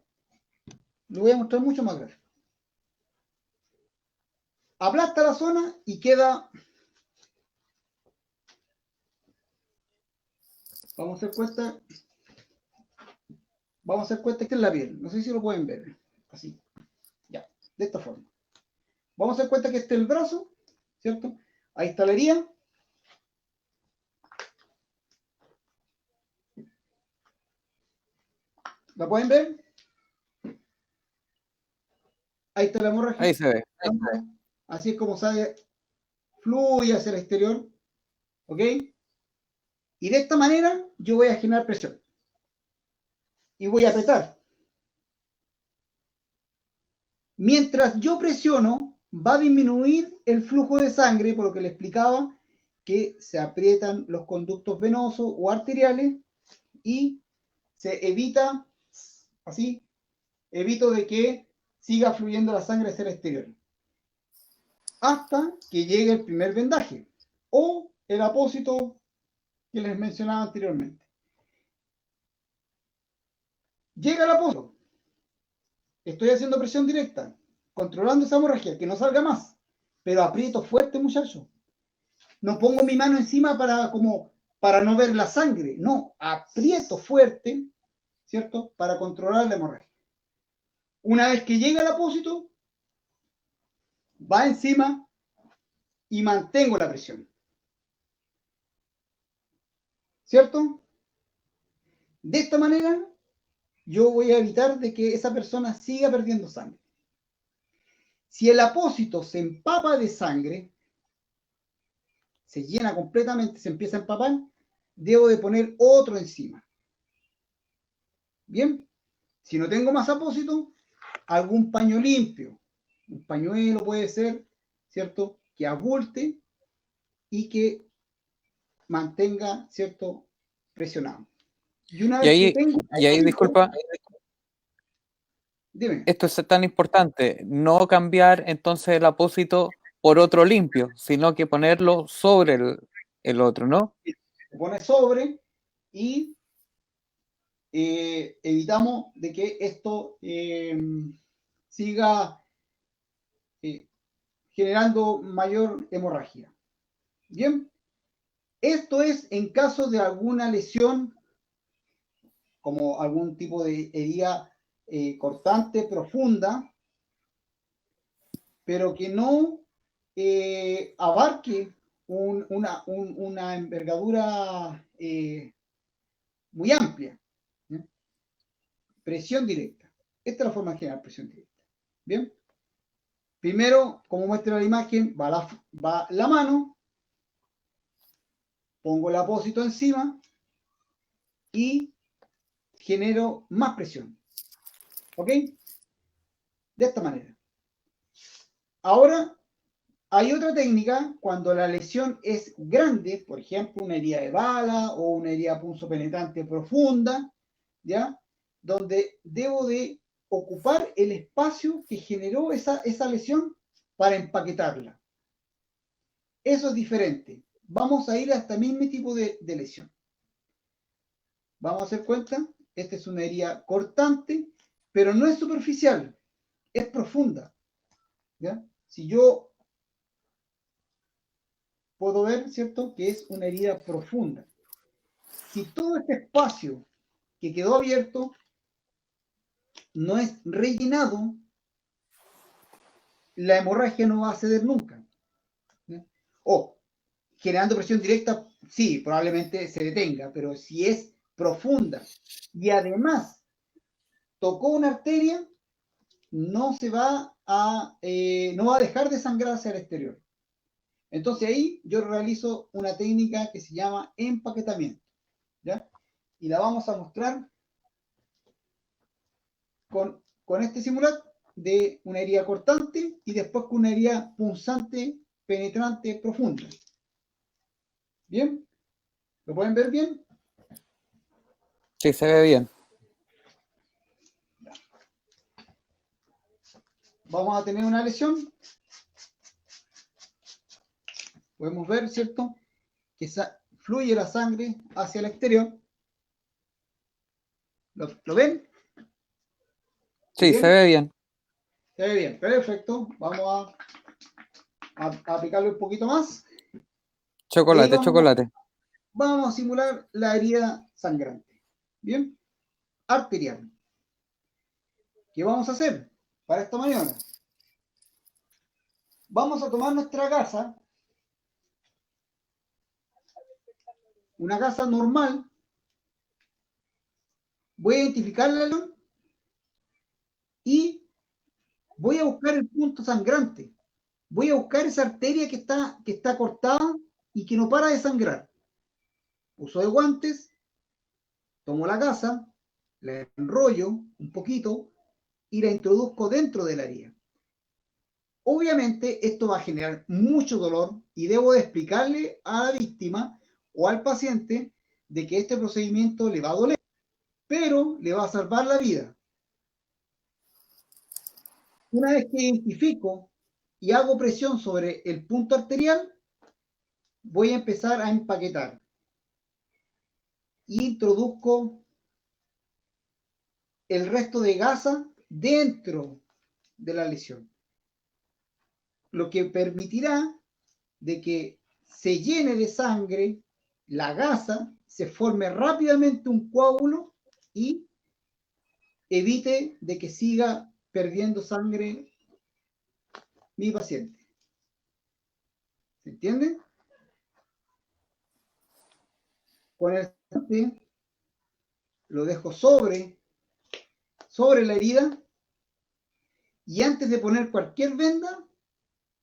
Lo voy a mostrar mucho más grave. Aplasta la zona y queda. Vamos a hacer cuenta. Vamos a hacer cuenta que es la piel. No sé si lo pueden ver. Así. Ya. De esta forma. Vamos a hacer cuenta que este es el brazo. ¿Cierto? Ahí está la herida. ¿La pueden ver? Ahí está la hemorragia. Ahí se ve. Así es como sale, fluye hacia el exterior. ¿Ok? Y de esta manera yo voy a generar presión. Y voy a apretar. Mientras yo presiono, va a disminuir el flujo de sangre, por lo que le explicaba, que se aprietan los conductos venosos o arteriales y se evita, así, evito de que siga fluyendo la sangre hacia el exterior. hasta que llegue el primer vendaje o el apósito que les mencionaba anteriormente. Llega el apósito, estoy haciendo presión directa, controlando esa hemorragia, que no salga más, pero aprieto fuerte, muchachos. No pongo mi mano encima para no ver la sangre, no, aprieto fuerte, ¿cierto? Para controlar la hemorragia. Una vez que llega el apósito, va encima y mantengo la presión. ¿Cierto? De esta manera, yo voy a evitar de que esa persona siga perdiendo sangre. Si el apósito se empapa de sangre, se llena completamente, se empieza a empapar, debo de poner otro encima. Bien, si no tengo más apósito, algún paño limpio, un pañuelo puede ser, ¿cierto? Que abulte y que mantenga, ¿cierto? Presionado. Y una vez que tengo... Y ahí, disculpa, dime. esto es tan importante, no cambiar entonces el apósito por otro limpio, sino que ponerlo sobre el otro, ¿no? Se pone sobre y evitamos de que esto siga generando mayor hemorragia. Bien, esto es en caso de alguna lesión, como algún tipo de herida cortante, profunda, pero que no abarque una envergadura muy amplia. ¿Sí? Presión directa. Esta es la forma de generar presión directa. Bien. Primero, como muestra la imagen, va la mano, pongo el apósito encima y genero más presión. ¿Ok? De esta manera. Ahora, hay otra técnica cuando la lesión es grande, por ejemplo, una herida de bala o una herida punzopenetrante profunda, ¿ya? Donde debo de ocupar el espacio que generó esa lesión para empaquetarla. Eso es diferente. Vamos a ir a este mismo tipo de lesión. Vamos a hacer cuenta, esta es una herida cortante, pero no es superficial, es profunda. ¿Ya? Si yo puedo ver, ¿cierto?, que es una herida profunda. Si todo este espacio que quedó abierto no es rellenado, la hemorragia no va a ceder nunca. ¿Ya? O generando presión directa, sí, probablemente se detenga, pero si es profunda y además tocó una arteria, no va a dejar de sangrar hacia el exterior. Entonces ahí yo realizo una técnica que se llama empaquetamiento, ¿ya? Y la vamos a mostrar con este simulador de una herida cortante y después con una herida punzante, penetrante, profunda. ¿Bien? ¿Lo pueden ver bien? Sí, se ve bien. Vamos a tener una lesión. Podemos ver, ¿cierto?, que fluye la sangre hacia el exterior. ¿Lo ven? Sí, ¿Bien? se ve bien. Se ve bien, perfecto. Vamos a aplicarle un poquito más. Chocolate, chocolate. Vamos a simular la herida sangrante. ¿Bien? Arterial. ¿Qué vamos a hacer para esta maniobra? Vamos a tomar nuestra gasa, una gasa normal. Voy a identificarla y voy a buscar el punto sangrante. Voy a buscar esa arteria que está cortada y que no para de sangrar. Uso de guantes, tomo la gasa, la enrollo un poquito y la introduzco dentro de la herida. Obviamente esto va a generar mucho dolor y debo de explicarle a la víctima o al paciente de que este procedimiento le va a doler, pero le va a salvar la vida. Una vez que identifico y hago presión sobre el punto arterial, voy a empezar a empaquetar. Introduzco el resto de gasa dentro de la lesión, lo que permitirá de que se llene de sangre la gasa, se forme rápidamente un coágulo y evite de que siga perdiendo sangre mi paciente. ¿Se entiende? Con el lo dejo sobre la herida y antes de poner cualquier venda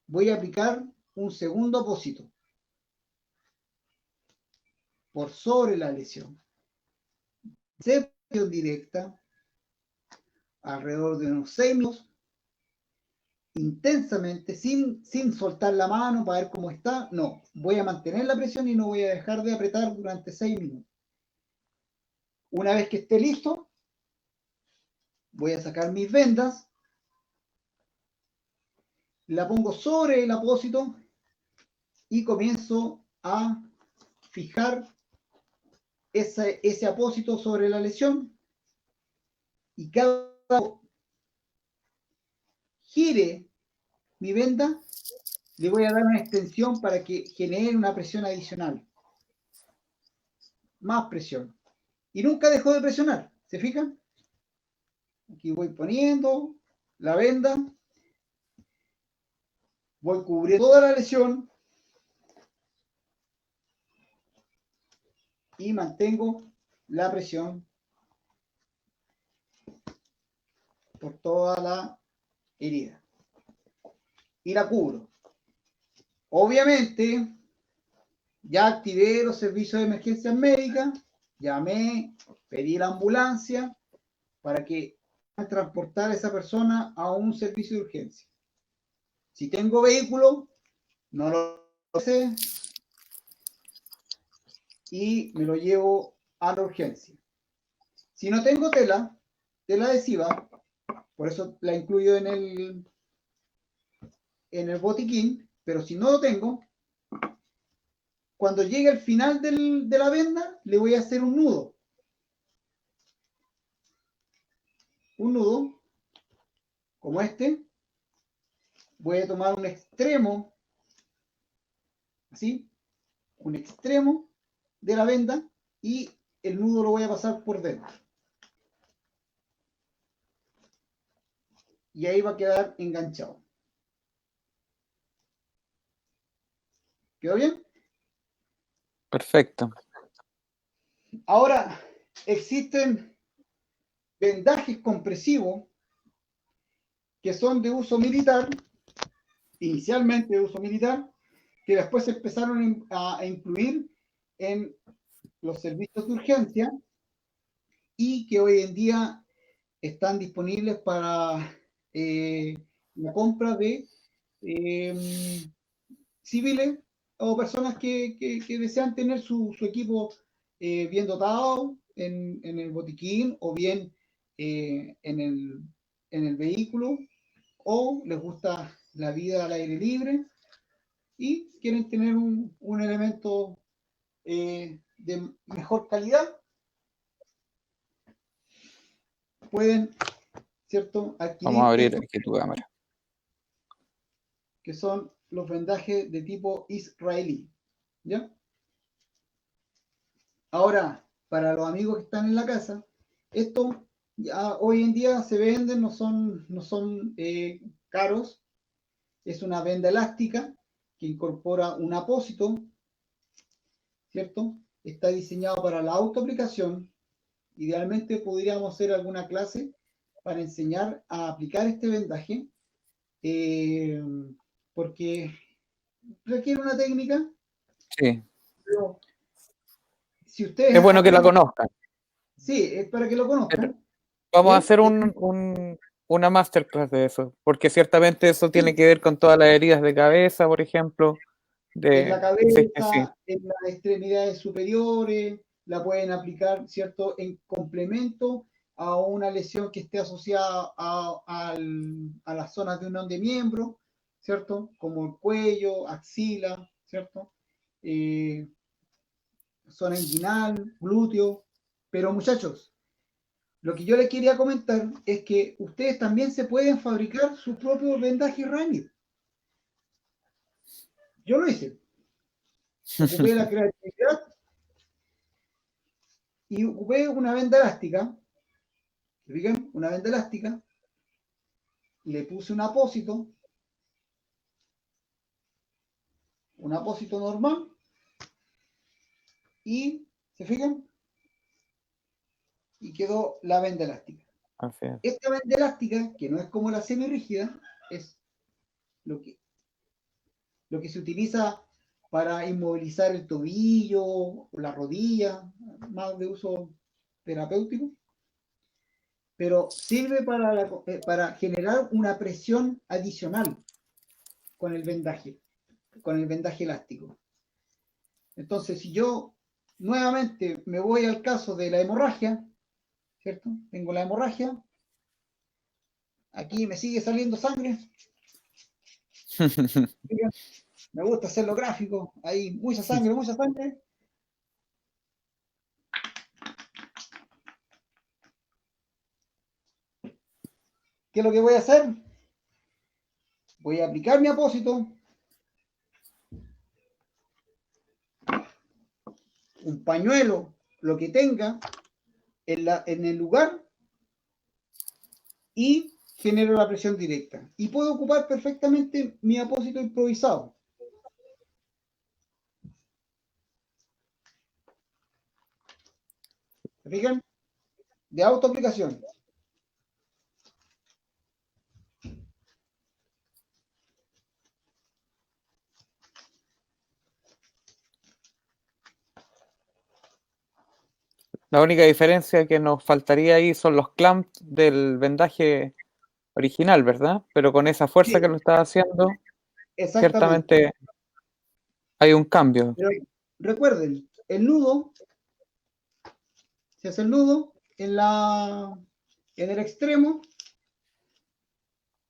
voy a aplicar un segundo apósito por sobre la lesión. Separación directa alrededor de unos 6 minutos intensamente, sin soltar la mano para ver cómo está. No, voy a mantener la presión y no voy a dejar de apretar durante 6 minutos. Una vez que esté listo, voy a sacar mis vendas, la pongo sobre el apósito y comienzo a fijar ese apósito sobre la lesión y cada gire mi venda, le voy a dar una extensión para que genere una presión adicional. Más presión. Y nunca dejo de presionar. ¿Se fijan? Aquí voy poniendo la venda. Voy cubriendo toda la lesión. Y mantengo la presión por toda la herida. Y la cubro. Obviamente, ya activé los servicios de emergencias médicas, llamé, pedí la ambulancia para que transportar a esa persona a un servicio de urgencia. Si tengo vehículo, no lo sé y me lo llevo a la urgencia. Si no tengo tela adhesiva, por eso la incluyo en el botiquín, pero si no lo tengo, cuando llegue al final de la venda, le voy a hacer un nudo. Un nudo, como este. Voy a tomar un extremo, así, un extremo de la venda y el nudo lo voy a pasar por dentro. Y ahí va a quedar enganchado. ¿Quedó bien? Perfecto. Ahora, existen vendajes compresivos que son de uso militar, inicialmente de uso militar, que después se empezaron a incluir en los servicios de urgencia y que hoy en día están disponibles para la compra de civiles o personas que desean tener su equipo bien dotado en el botiquín o bien en el vehículo, o les gusta la vida al aire libre y quieren tener un elemento de mejor calidad, pueden, ¿cierto?, adquirir. Vamos a abrir aquí tu cámara. Que son los vendajes de tipo israelí. ¿Ya? Ahora, para los amigos que están en la casa, estos ya hoy en día se venden, no son caros. Es una venda elástica que incorpora un apósito, ¿cierto? Está diseñado para la autoaplicación. Idealmente podríamos hacer alguna clase para enseñar a aplicar este vendaje, porque requiere una técnica. Sí. Pero si ustedes es bueno que la conozcan. Sí, es para que lo conozcan. Vamos a hacer una masterclass de eso, porque ciertamente eso tiene que ver con todas las heridas de cabeza, por ejemplo. En la cabeza, sí. en las extremidades superiores, la pueden aplicar, ¿cierto?, en complemento a una lesión que esté asociada a las zonas de unión de miembro, ¿cierto? Como el cuello, axila, ¿cierto? Zona inguinal, glúteo. Pero muchachos, lo que yo les quería comentar es que ustedes también se pueden fabricar su propio vendaje Rainit. Yo lo hice. Ocupé la creatividad y ocupé una venda elástica. ¿Fijan? Una venda elástica. Le puse un apósito normal. Y, ¿se fijan? Y quedó la venda elástica. Así es. Esta venda elástica, que no es como la semirrígida, es lo que, lo que se utiliza para inmovilizar el tobillo o la rodilla, más de uso terapéutico, pero sirve para generar una presión adicional con el vendaje elástico. Entonces, si yo nuevamente me voy al caso de la hemorragia, ¿cierto? Tengo la hemorragia, aquí me sigue saliendo sangre, me gusta hacerlo gráfico, hay mucha sangre, mucha sangre. ¿Qué es lo que voy a hacer? Voy a aplicar mi apósito, un pañuelo, lo que tenga, en el lugar y genero la presión directa. Y puedo ocupar perfectamente mi apósito improvisado. ¿Se fijan? De autoaplicación. La única diferencia que nos faltaría ahí son los clamps del vendaje original, ¿verdad? Pero con esa fuerza Sí, que lo estás haciendo, exactamente. ciertamente hay un cambio. Pero recuerden, el nudo, se hace el nudo en el extremo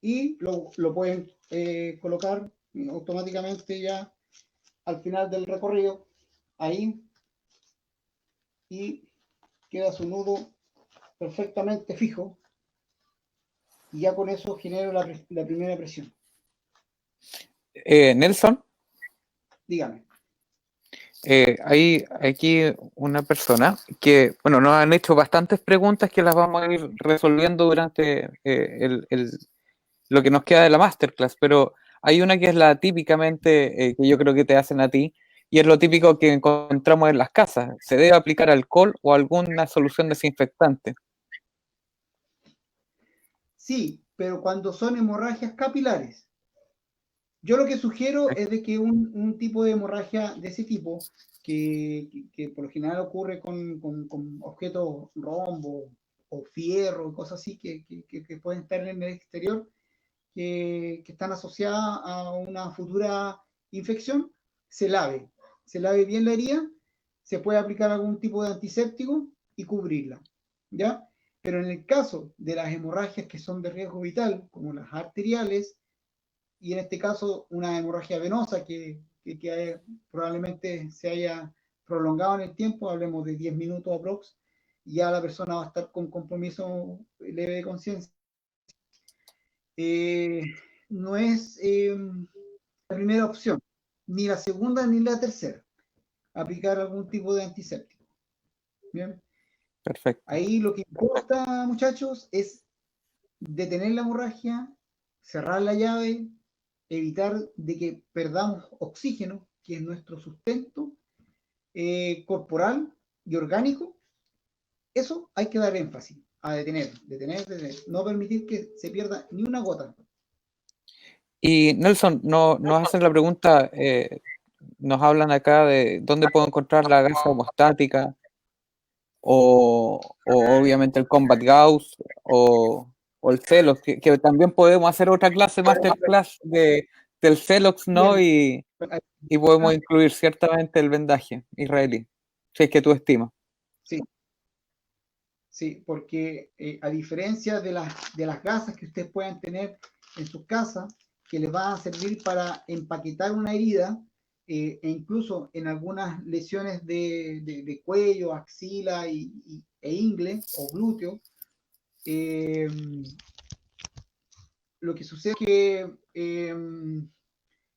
y lo pueden colocar automáticamente ya al final del recorrido, ahí, y queda su nudo perfectamente fijo y ya con eso genero la primera presión. Nelson, Dígame. hay aquí una persona que, bueno, nos han hecho bastantes preguntas que las vamos a ir resolviendo durante lo que nos queda de la masterclass, pero hay una que es la típicamente que yo creo que te hacen a ti, y es lo típico que encontramos en las casas. ¿Se debe aplicar alcohol o alguna solución desinfectante? Sí, pero cuando son hemorragias capilares. Yo lo que sugiero es de que un tipo de hemorragia de ese tipo, que por lo general ocurre con objetos rombo o fierro, cosas así que pueden estar en el exterior, que están asociadas a una futura infección, se lave. Se lave bien la herida, se puede aplicar algún tipo de antiséptico y cubrirla. ¿Ya? Pero en el caso de las hemorragias que son de riesgo vital, como las arteriales, y en este caso una hemorragia venosa probablemente se haya prolongado en el tiempo, hablemos de 10 minutos aprox, y ya la persona va a estar con compromiso leve de conciencia. Eh, no es la primera opción, ni la segunda ni la tercera, aplicar algún tipo de antiséptico. ¿Bien? Perfecto. Ahí lo que importa, muchachos, es detener la hemorragia, cerrar la llave, evitar de que perdamos oxígeno, que es nuestro sustento corporal y orgánico. Eso hay que dar énfasis, a detener, no permitir que se pierda ni una gota. Y Nelson, nos hacen la pregunta, nos hablan acá de dónde puedo encontrar la gasa homostática o obviamente el Combat Gauss o el Celox, que también podemos hacer otra clase, masterclass del Celox, ¿no? Bien, Y podemos incluir ciertamente el vendaje israelí, si es que tú estimas. sí, sí, porque a diferencia de las gasas que ustedes puedan tener en sus casas, que les va a servir para empaquetar una herida, e incluso en algunas lesiones de cuello, axila e ingle o glúteo. Lo que sucede es que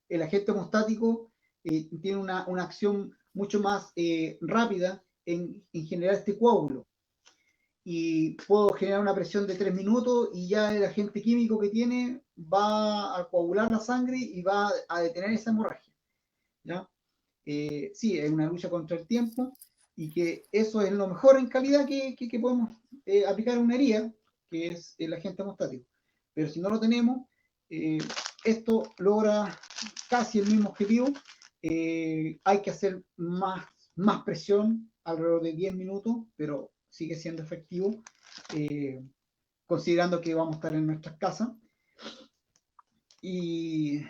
el agente hemostático tiene una acción mucho más rápida en generar este coágulo. Y puedo generar una presión de 3 minutos y ya el agente químico que tiene va a coagular la sangre y va a detener esa hemorragia. ¿Ya? Sí, es una lucha contra el tiempo y que eso es lo mejor en calidad que podemos aplicar una herida, que es el agente hemostático. Pero si no lo tenemos, esto logra casi el mismo objetivo. Hay que hacer más presión, alrededor de 10 minutos, pero sigue siendo efectivo, considerando que vamos a estar en nuestras casas. Y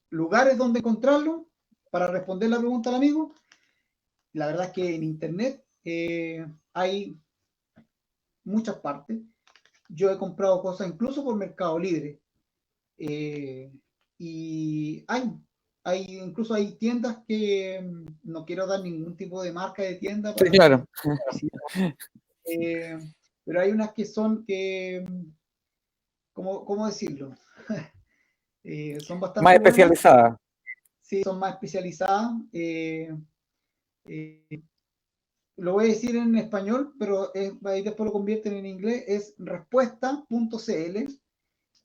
lugares donde encontrarlo, para responder la pregunta al amigo, la verdad es que en internet hay muchas partes. Yo he comprado cosas incluso por Mercado Libre. Y incluso hay tiendas que no quiero dar ningún tipo de marca de tienda Sí, para no hacer claro. publicidad, pero hay unas que son que, ¿cómo decirlo? Son Más bastante buenas, especializada. sí, son más especializadas. Lo voy a decir en español, pero ahí después lo convierten en inglés, es respuesta.cl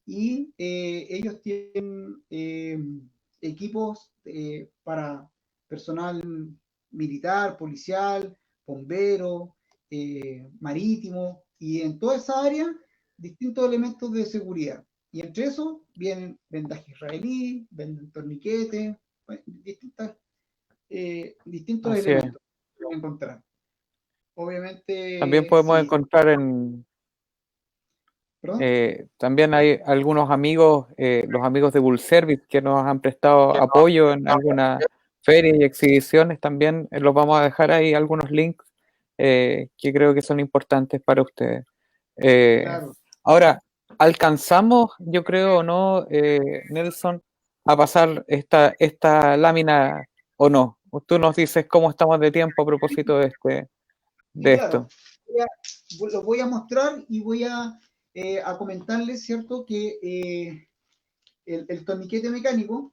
y ellos tienen equipos para personal militar, policial, bombero, marítimo, y en toda esa área distintos elementos de seguridad. Y entre eso vienen vendaje israelí, venden torniquetes, distintos Así es. elementos que van a encontrar. También Obviamente, podemos sí. encontrar ¿Perdón? también hay algunos amigos, los amigos de Bull Service, que nos han prestado apoyo en algunas ferias y exhibiciones. También los vamos a dejar ahí algunos links que creo que son importantes para ustedes. Eh, Claro. Ahora, ¿alcanzamos, yo creo, o no, Nelson, a pasar esta lámina o no? Tú nos dices cómo estamos de tiempo a propósito Sí, de claro. esto. Lo voy a mostrar y voy a comentarles, ¿cierto? Que el torniquete mecánico,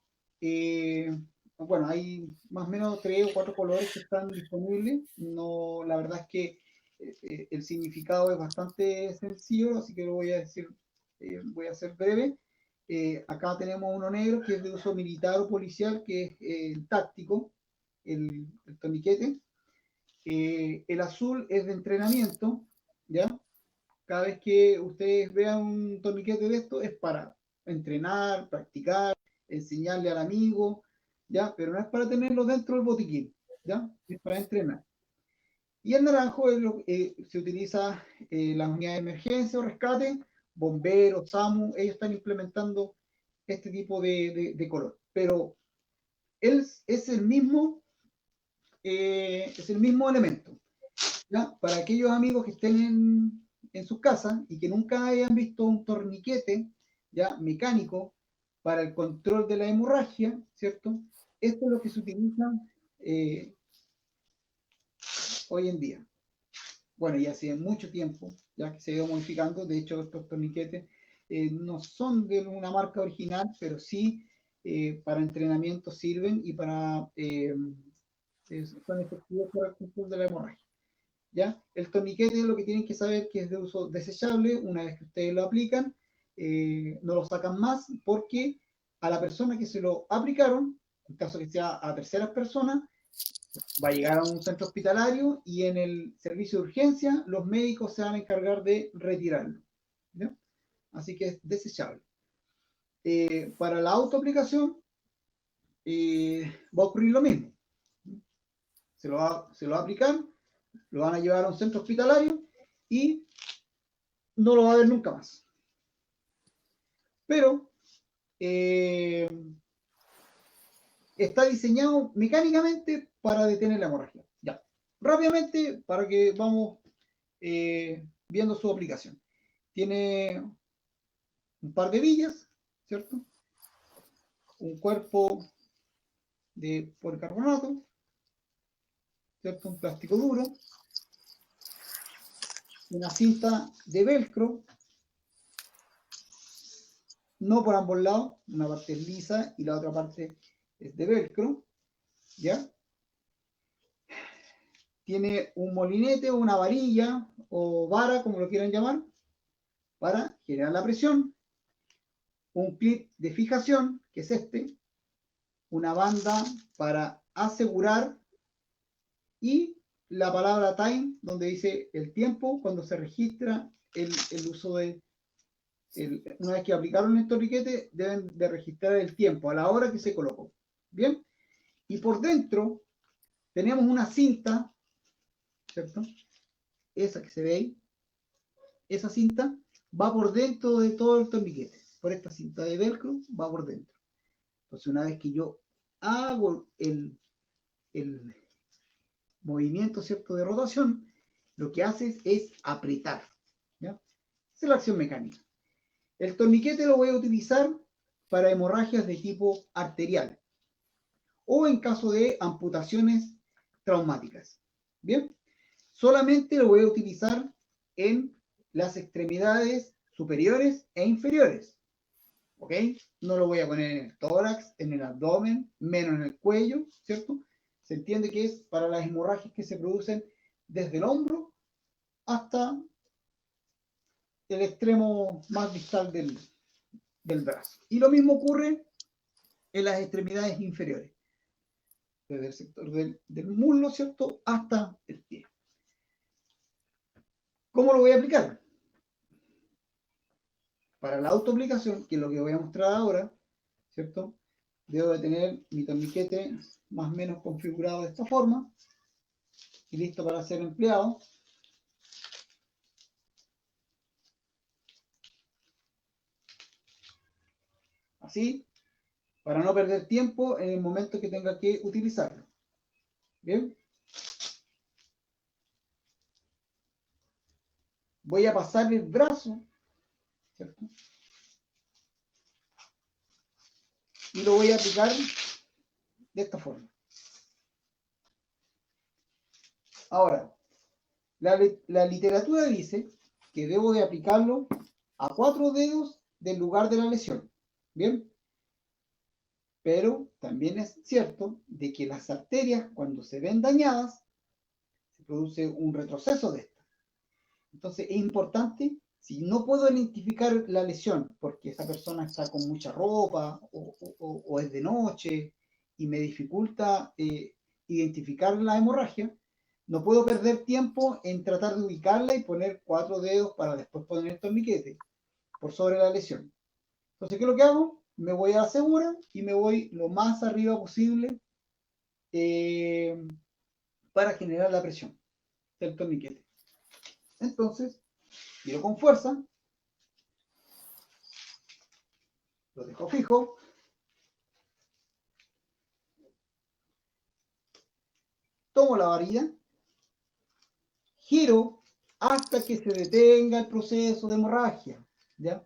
bueno, hay más o menos 3 o 4 colores que están disponibles. No, la verdad es que el significado es bastante sencillo, así que lo voy a decir, voy a ser breve. Acá tenemos uno negro que es de uso militar o policial, que es el táctico, el torniquete. El azul es de entrenamiento, ¿ya? Cada vez que ustedes vean un torniquete de esto es para entrenar, practicar, enseñarle al amigo, ¿ya? Pero no es para tenerlo dentro del botiquín, ¿ya? Es para entrenar. Y el naranjo es se utiliza las unidades de emergencia o rescate, bomberos, SAMU, ellos están implementando este tipo de color. Pero él es el mismo elemento. ¿Ya? Para aquellos amigos que estén en sus casas y que nunca hayan visto un torniquete ya mecánico para el control de la hemorragia, ¿cierto? Esto es lo que se utiliza eh, hoy en día. Bueno, y hace mucho tiempo, ya que se ha ido modificando. De hecho, estos torniquetes no son de una marca original, pero sí para entrenamiento sirven y son efectivos para el control de la hemorragia. ¿Ya? El torniquete lo que tienen que saber que es de uso desechable. Una vez que ustedes lo aplican, no lo sacan más, porque a la persona que se lo aplicaron, en caso que sea a terceras personas, va a llegar a un centro hospitalario y en el servicio de urgencia los médicos se van a encargar de retirarlo. ¿Ya? Así que es desechable. Para la autoaplicación va a ocurrir lo mismo. Se lo va a aplicar, lo van a llevar a un centro hospitalario y no lo va a ver nunca más. Pero está diseñado mecánicamente para detener la hemorragia. Ya. Rápidamente, para que vamos viendo su aplicación. Tiene un par de villas, ¿cierto? Un cuerpo de policarbonato, ¿cierto? Un plástico duro, una cinta de velcro, no por ambos lados, una parte es lisa y la otra parte es de velcro, ¿ya? Tiene un molinete o una varilla o vara, como lo quieran llamar, para generar la presión, un clip de fijación, que es este, una banda para asegurar y la palabra time, donde dice el tiempo cuando se registra el uso de, una vez que aplicaron el torniquete, deben de registrar el tiempo a la hora que se colocó. Bien, y por dentro tenemos una cinta, ¿cierto? Esa que se ve ahí, esa cinta va por dentro de todo el torniquete. Por esta cinta de velcro va por dentro. Entonces, una vez que yo hago el movimiento, ¿cierto?, de rotación, lo que haces es apretar, ¿ya? Esa es la acción mecánica. El torniquete lo voy a utilizar para hemorragias de tipo arterial o en caso de amputaciones traumáticas. Bien, solamente lo voy a utilizar en las extremidades superiores e inferiores. ¿Ok? No lo voy a poner en el tórax, en el abdomen, menos en el cuello, ¿cierto? Se entiende que es para las hemorragias que se producen desde el hombro hasta el extremo más distal del brazo. Y lo mismo ocurre en las extremidades inferiores, desde el sector del muslo, ¿cierto?, hasta el pie. ¿Cómo lo voy a aplicar? Para la autoaplicación, que es lo que voy a mostrar ahora, ¿cierto? Debo de tener mi torniquete más o menos configurado de esta forma y listo para ser empleado. Así, para no perder tiempo en el momento que tenga que utilizarlo. Bien. Voy a pasar el brazo, ¿cierto?, y lo voy a aplicar de esta forma. Ahora, la literatura dice que debo de aplicarlo a 4 dedos del lugar de la lesión. Bien. Pero también es cierto de que las arterias, cuando se ven dañadas, se produce un retroceso de estas. Entonces es importante, si no puedo identificar la lesión, porque esa persona está con mucha ropa o es de noche y me dificulta identificar la hemorragia, no puedo perder tiempo en tratar de ubicarla y poner 4 dedos para después poner el torniquete por sobre la lesión. Entonces, ¿qué es lo que hago? Me voy a la segura y me voy lo más arriba posible para generar la presión del torniquete. Entonces, tiro con fuerza, lo dejo fijo, tomo la varilla, giro hasta que se detenga el proceso de hemorragia, ¿ya?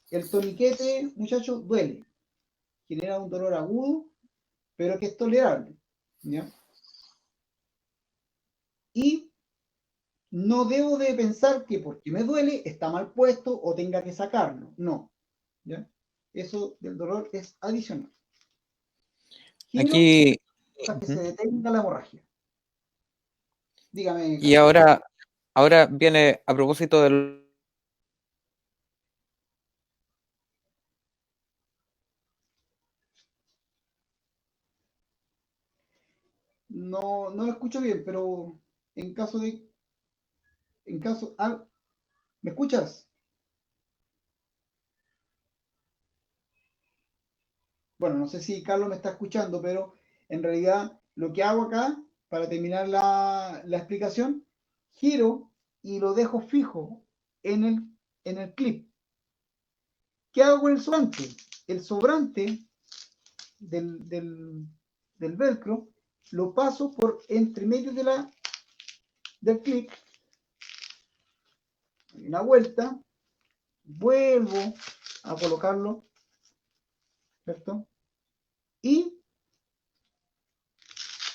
El torniquete, muchachos, duele, genera un dolor agudo, pero que es tolerable, ¿ya? Y no debo de pensar que porque me duele está mal puesto o tenga que sacarlo, no, ¿ya? Eso del dolor es adicional. Giro Aquí, hasta que se detenga la hemorragia. Dígame, y Carlos. ahora viene a propósito del... No, no lo escucho bien, pero en caso de, en caso, ah, ¿me escuchas? Bueno, no sé si Carlos me está escuchando, pero en realidad lo que hago acá, para terminar la explicación, giro y lo dejo fijo en el clip. ¿Qué hago con el sobrante? El sobrante del velcro lo paso por entre medio del clip, una vuelta, vuelvo a colocarlo ¿cierto? Y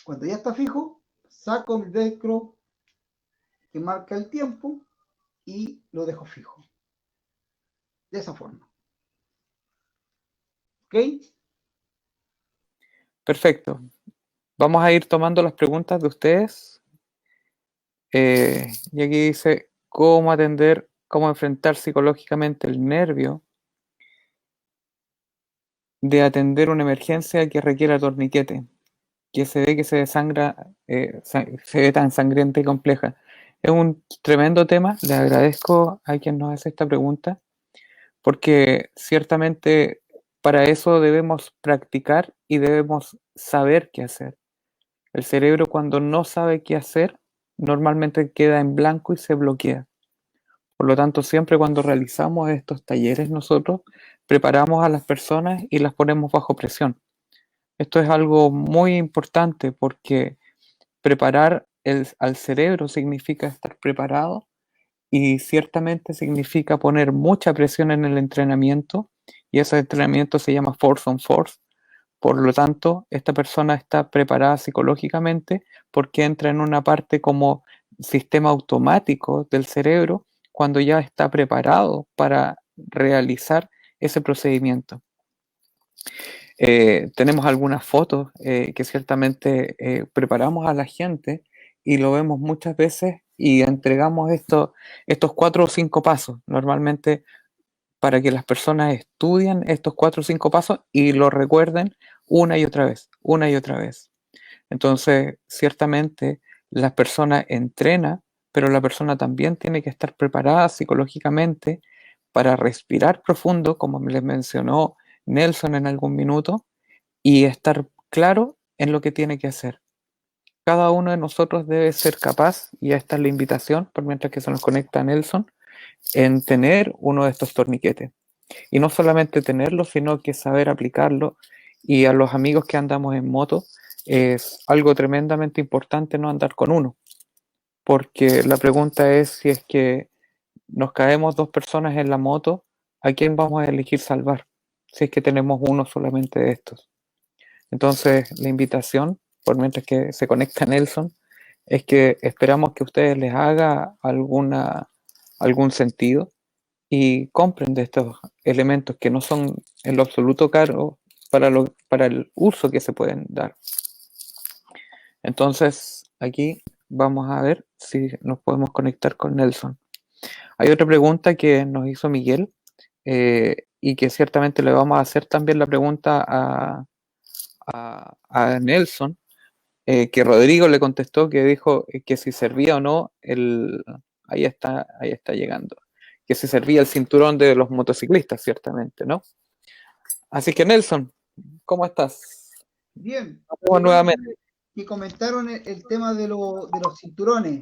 cuando ya está fijo, saco mi velcro que marca el tiempo y lo dejo fijo. De esa forma. ¿Ok? Perfecto. Vamos a ir tomando las preguntas de ustedes. Y aquí dice, ¿cómo atender, cómo enfrentar psicológicamente el nervio de atender una emergencia que requiera torniquete, que se ve que se desangra, se ve tan sangrienta y compleja? Es un tremendo tema. Le agradezco a quien nos hace esta pregunta, porque ciertamente para eso debemos practicar y debemos saber qué hacer. El cerebro, cuando no sabe qué hacer, normalmente queda en blanco y se bloquea. Por lo tanto, siempre cuando realizamos estos talleres nosotros preparamos a las personas y las ponemos bajo presión. Esto es algo muy importante porque preparar al cerebro significa estar preparado, y ciertamente significa poner mucha presión en el entrenamiento, y ese entrenamiento se llama force on force. Por lo tanto, esta persona está preparada psicológicamente porque entra en una parte como sistema automático del cerebro cuando ya está preparado para realizar ese procedimiento. Tenemos algunas fotos que ciertamente preparamos a la gente y lo vemos muchas veces y entregamos estos 4 o 5 pasos normalmente para que las personas estudien estos 4 o 5 pasos y lo recuerden una y otra vez, una y otra vez. Entonces, ciertamente la persona entrena, pero la persona también tiene que estar preparada psicológicamente para respirar profundo, como les mencionó Nelson en algún minuto, y estar claro en lo que tiene que hacer. Cada uno de nosotros debe ser capaz, y esta es la invitación, por mientras que se nos conecta Nelson, en tener uno de estos torniquetes. Y no solamente tenerlo, sino que saber aplicarlo. Y a los amigos que andamos en moto, es algo tremendamente importante no andar con uno, porque la pregunta es si es que nos caemos 2 personas en la moto, ¿a quién vamos a elegir salvar? Si es que tenemos uno solamente de estos. Entonces, la invitación, por mientras que se conecta Nelson, es que esperamos que ustedes les haga algún sentido y compren de estos elementos que no son en lo absoluto caros para el uso que se pueden dar. Entonces, aquí vamos a ver si nos podemos conectar con Nelson. Hay otra pregunta que nos hizo Miguel, y que ciertamente le vamos a hacer también la pregunta a Nelson, que Rodrigo le contestó, que dijo que si servía o no ahí está llegando, que si servía el cinturón de los motociclistas, ciertamente, ¿no? Así que Nelson, ¿cómo estás? Bien. Vamos Qué bueno nuevamente. que comentaron el tema de los cinturones.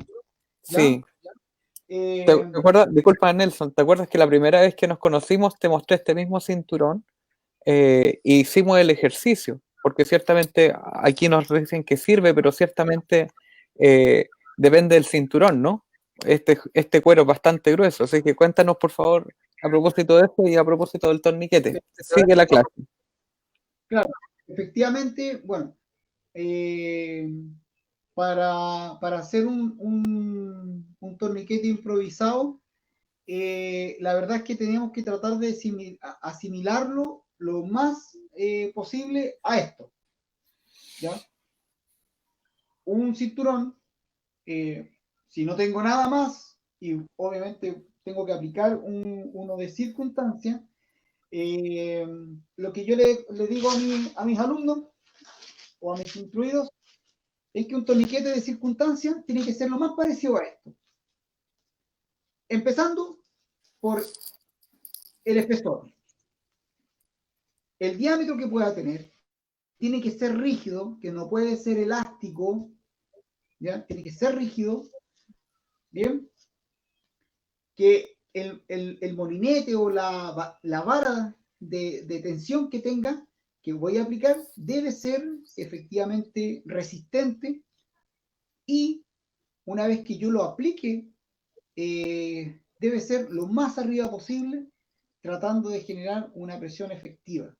¿Ya? Sí. Eh, ¿Te acuerdas? Disculpa, Nelson, ¿te acuerdas que la primera vez que nos conocimos te mostré este mismo cinturón e hicimos el ejercicio? Porque ciertamente aquí nos dicen que sirve, pero ciertamente eh, depende del cinturón, ¿no? Este cuero es bastante grueso, así que cuéntanos, por favor, a propósito de esto y a propósito del torniquete. Sigue la clase. claro, efectivamente, bueno, eh, para hacer un torniquete improvisado, la verdad es que teníamos que tratar de asimilarlo lo más posible a esto, ¿ya? Un cinturón, si no tengo nada más, y obviamente tengo que aplicar uno de circunstancia, eh, lo que yo le digo a mis alumnos o a mis instruidos es que un torniquete de circunstancia tiene que ser lo más parecido a esto. Empezando por el espesor. El diámetro que pueda tener tiene que ser rígido, que no puede ser elástico, ¿ya? Tiene que ser rígido, ¿bien? Que el molinete o la vara de tensión que tenga, que voy a aplicar, debe ser efectivamente resistente, y una vez que yo lo aplique, debe ser lo más arriba posible, tratando de generar una presión efectiva.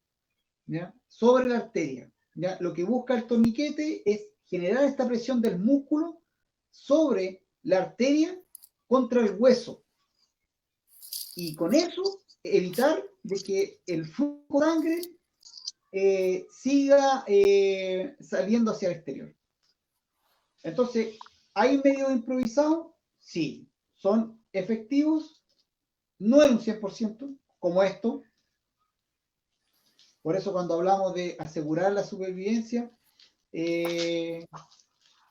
¿ya? Sobre la arteria. ¿Ya? Lo que busca el torniquete es generar esta presión del músculo sobre la arteria contra el hueso. Y con eso evitar de que el flujo de sangre siga saliendo hacia el exterior. Entonces, ¿hay medios improvisados? Sí. ¿Son efectivos? No en un 100%, como esto. Por eso cuando hablamos de asegurar la supervivencia,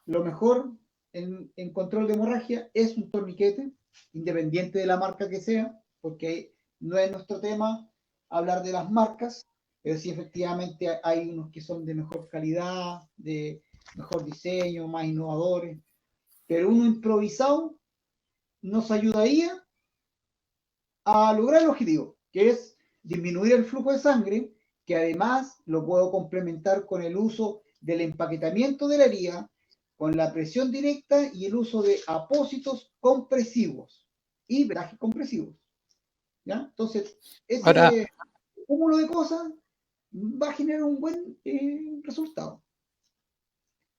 lo mejor en control de hemorragia es un torniquete, independiente de la marca que sea, porque no es nuestro tema hablar de las marcas, pero sí efectivamente hay unos que son de mejor calidad, de mejor diseño, más innovadores, pero uno improvisado nos ayudaría a lograr el objetivo, que es disminuir el flujo de sangre, que además lo puedo complementar con el uso del empaquetamiento de la herida, con la presión directa y el uso de apósitos compresivos y vendajes compresivos. ¿Ya? Entonces, Ahora, ese cúmulo de cosas va a generar un buen resultado.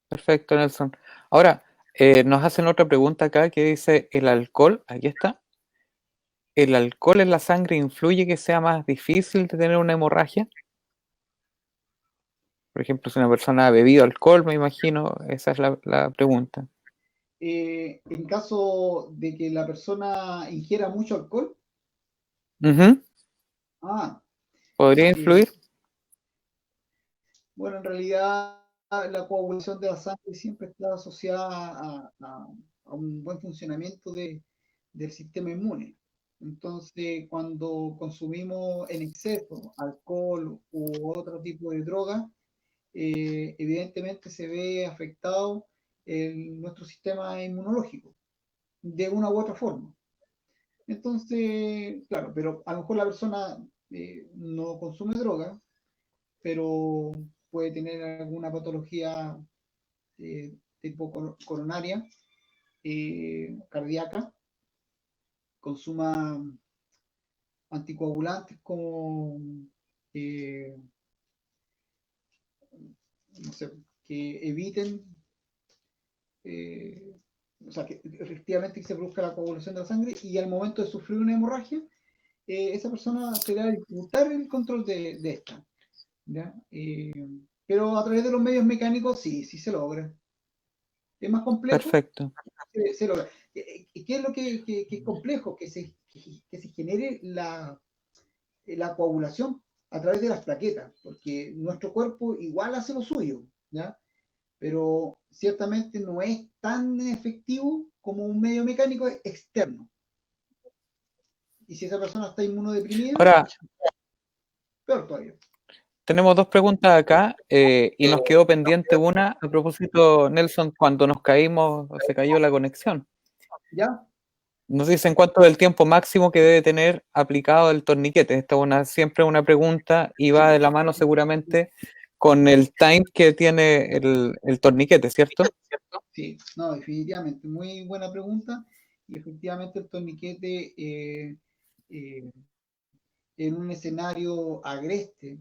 perfecto, Nelson. Ahora, nos hacen otra pregunta acá que dice, ¿el alcohol, aquí está, el alcohol en la sangre influye que sea más difícil de tener una hemorragia? Por ejemplo, si una persona ha bebido alcohol, me imagino, esa es la pregunta. En caso de que la persona ingiera mucho alcohol, Ujú. ah, ¿Podría eh, influir? bueno, en realidad la coagulación de la sangre siempre está asociada a un buen funcionamiento del sistema inmune. Entonces, cuando consumimos en exceso alcohol u otro tipo de droga, evidentemente se ve afectado nuestro sistema inmunológico de una u otra forma. Entonces, claro, pero a lo mejor la persona no consume droga, pero puede tener alguna patología tipo coronaria, cardíaca, consuma anticoagulantes como, eh, no sé, que eviten, eh, o sea, que efectivamente se produzca la coagulación de la sangre y al momento de sufrir una hemorragia, esa persona se le va a dificultar el control de esta. ¿Ya? Pero a través de los medios mecánicos sí, sí se logra. Es más complejo, Perfecto, se logra. ¿Qué es lo que es complejo? Que se genere la coagulación a través de las plaquetas, porque nuestro cuerpo igual hace lo suyo, ¿ya? Pero ciertamente no es tan efectivo como un medio mecánico externo. Y si esa persona está inmunodeprimida, ahora peor todavía. tenemos dos preguntas acá y nos quedó pendiente una a propósito, Nelson, cuando nos caímos, se cayó la conexión. ¿Ya? Nos dicen cuánto es el tiempo máximo que debe tener aplicado el torniquete. Esta es siempre una pregunta y va de la mano seguramente con el time que tiene el torniquete, ¿cierto? Sí, no, definitivamente. Muy buena pregunta. Y efectivamente el torniquete eh, en un escenario agreste,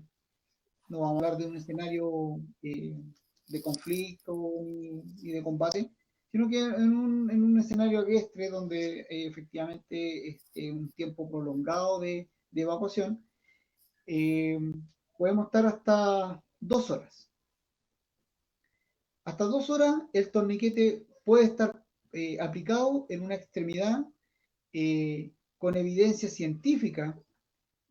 no vamos a hablar de un escenario de conflicto y de combate, sino que en un escenario agreste donde efectivamente es un tiempo prolongado de evacuación, eh, podemos estar hasta 2 horas. Hasta 2 horas el torniquete puede estar aplicado en una extremidad con evidencia científica,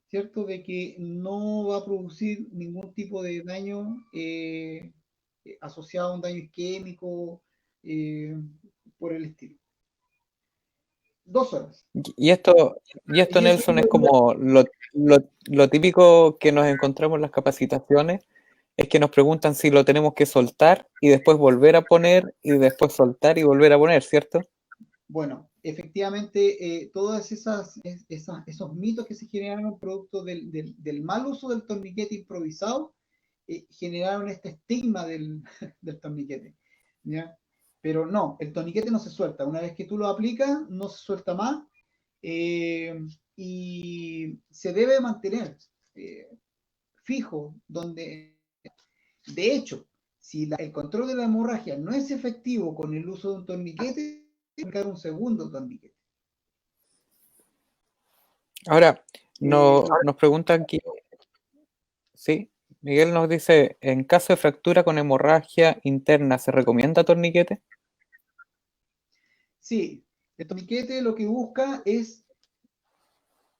¿cierto? De que no va a producir ningún tipo de daño asociado a un daño isquémico eh, por el estilo. 2 horas. Y esto, Y eso, Nelson, es como lo típico que nos encontramos en las capacitaciones, es que nos preguntan si lo tenemos que soltar y después volver a poner y después soltar y volver a poner, ¿cierto? bueno, efectivamente, todos esos mitos que se generaron producto del mal uso del torniquete improvisado generaron este estigma del torniquete. ¿Ya? Pero no, el torniquete no se suelta. Una vez que tú lo aplicas, no se suelta más y se debe mantener. Eh, fijo, donde, de hecho, si el control de la hemorragia no es efectivo con el uso de un torniquete, hay que dar un segundo torniquete. Ahora, nos preguntan aquí, sí, Miguel nos dice, en caso de fractura con hemorragia interna, ¿se recomienda torniquete? Sí, el torniquete lo que busca es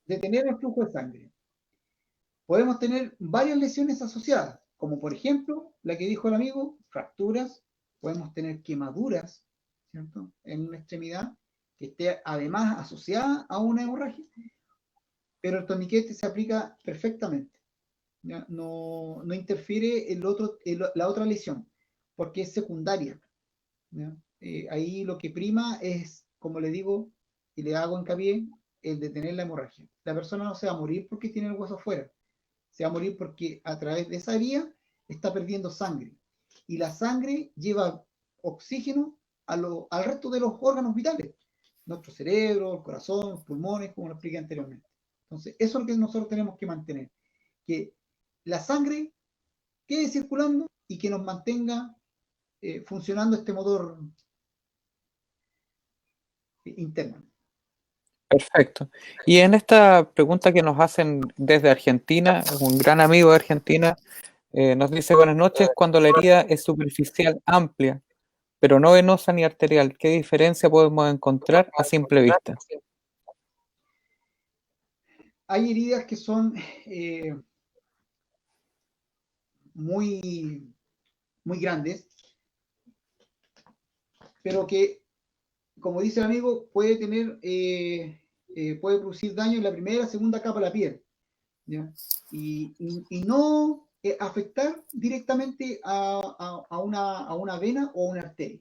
detener el flujo de sangre. Podemos tener varias lesiones asociadas, como por ejemplo, la que dijo el amigo, fracturas, podemos tener quemaduras, ¿cierto? En una extremidad que esté además asociada a una hemorragia, pero el torniquete se aplica perfectamente, ¿ya? No interfiere la otra lesión, porque es secundaria, ¿ya? Ahí lo que prima es, como le digo, y le hago hincapié, el detener la hemorragia. La persona no se va a morir porque tiene el hueso afuera, se va a morir porque a través de esa vía está perdiendo sangre. Y la sangre lleva oxígeno al resto de los órganos vitales, nuestro cerebro, el corazón, los pulmones, como lo expliqué anteriormente. Entonces, eso es lo que nosotros tenemos que mantener, que la sangre quede circulando y que nos mantenga funcionando este motor interno. Perfecto. Y en esta pregunta que nos hacen desde Argentina, un gran amigo de Argentina, nos dice, buenas noches, cuando la herida es superficial, amplia, pero no venosa ni arterial, ¿qué diferencia podemos encontrar a simple vista? Hay heridas que son muy, muy grandes, pero que, como dice el amigo, puede producir daño en la primera, segunda capa de la piel, ¿ya? Y no afectar directamente a una vena o una arteria.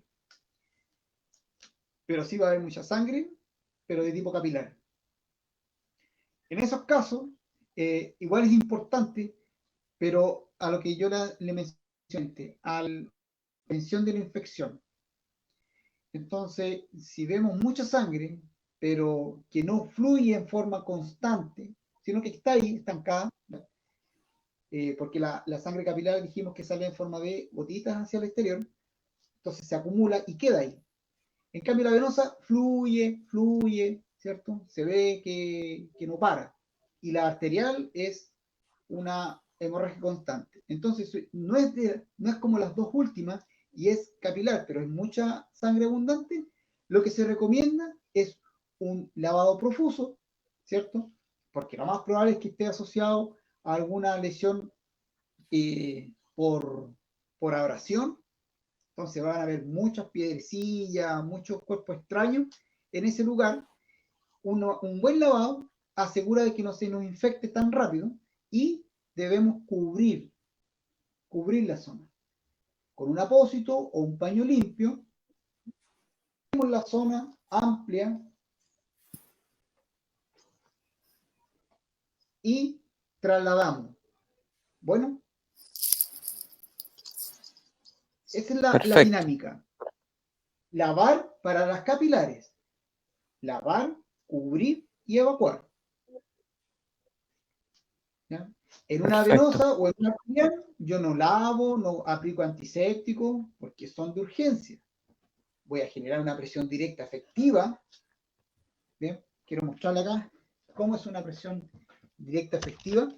Pero sí va a haber mucha sangre, pero de tipo capilar. En esos casos, igual es importante, pero a lo que yo le mencioné, a la prevención de la infección. Entonces, si vemos mucha sangre, pero que no fluye en forma constante, sino que está ahí estancada, porque la sangre capilar dijimos que sale en forma de gotitas hacia el exterior, entonces se acumula y queda ahí. En cambio, la venosa fluye, ¿cierto? Se ve que no para. Y la arterial es una hemorragia constante. Entonces, no es como las dos últimas y es capilar, pero es mucha sangre abundante. Lo que se recomienda es un lavado profuso, ¿cierto? Porque lo más probable es que esté asociado a alguna lesión por abrasión. Entonces van a haber muchas piedrecillas, muchos cuerpos extraños en ese lugar. Un buen lavado asegura de que no se nos infecte tan rápido y debemos cubrir la zona con un apósito o un paño limpio. Tenemos la zona amplia y trasladamos. Bueno, esa es la Perfecto, dinámica. Lavar para las capilares, lavar, cubrir y evacuar. ¿Ya? En una perfecto. venosa o en una arterial, yo no lavo, no aplico antiséptico, porque son de urgencia. Voy a generar una presión directa efectiva. Bien, quiero mostrarle acá cómo es una presión directa efectiva.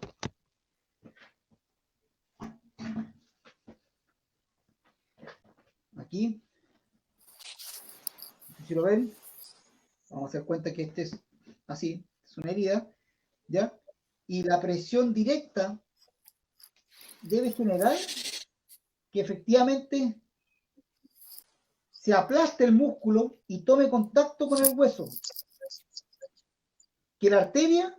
Aquí, si lo ven, vamos a dar cuenta que este es así, es una herida, ¿ya? Y la presión directa debe generar que efectivamente se aplaste el músculo y tome contacto con el hueso. Que la arteria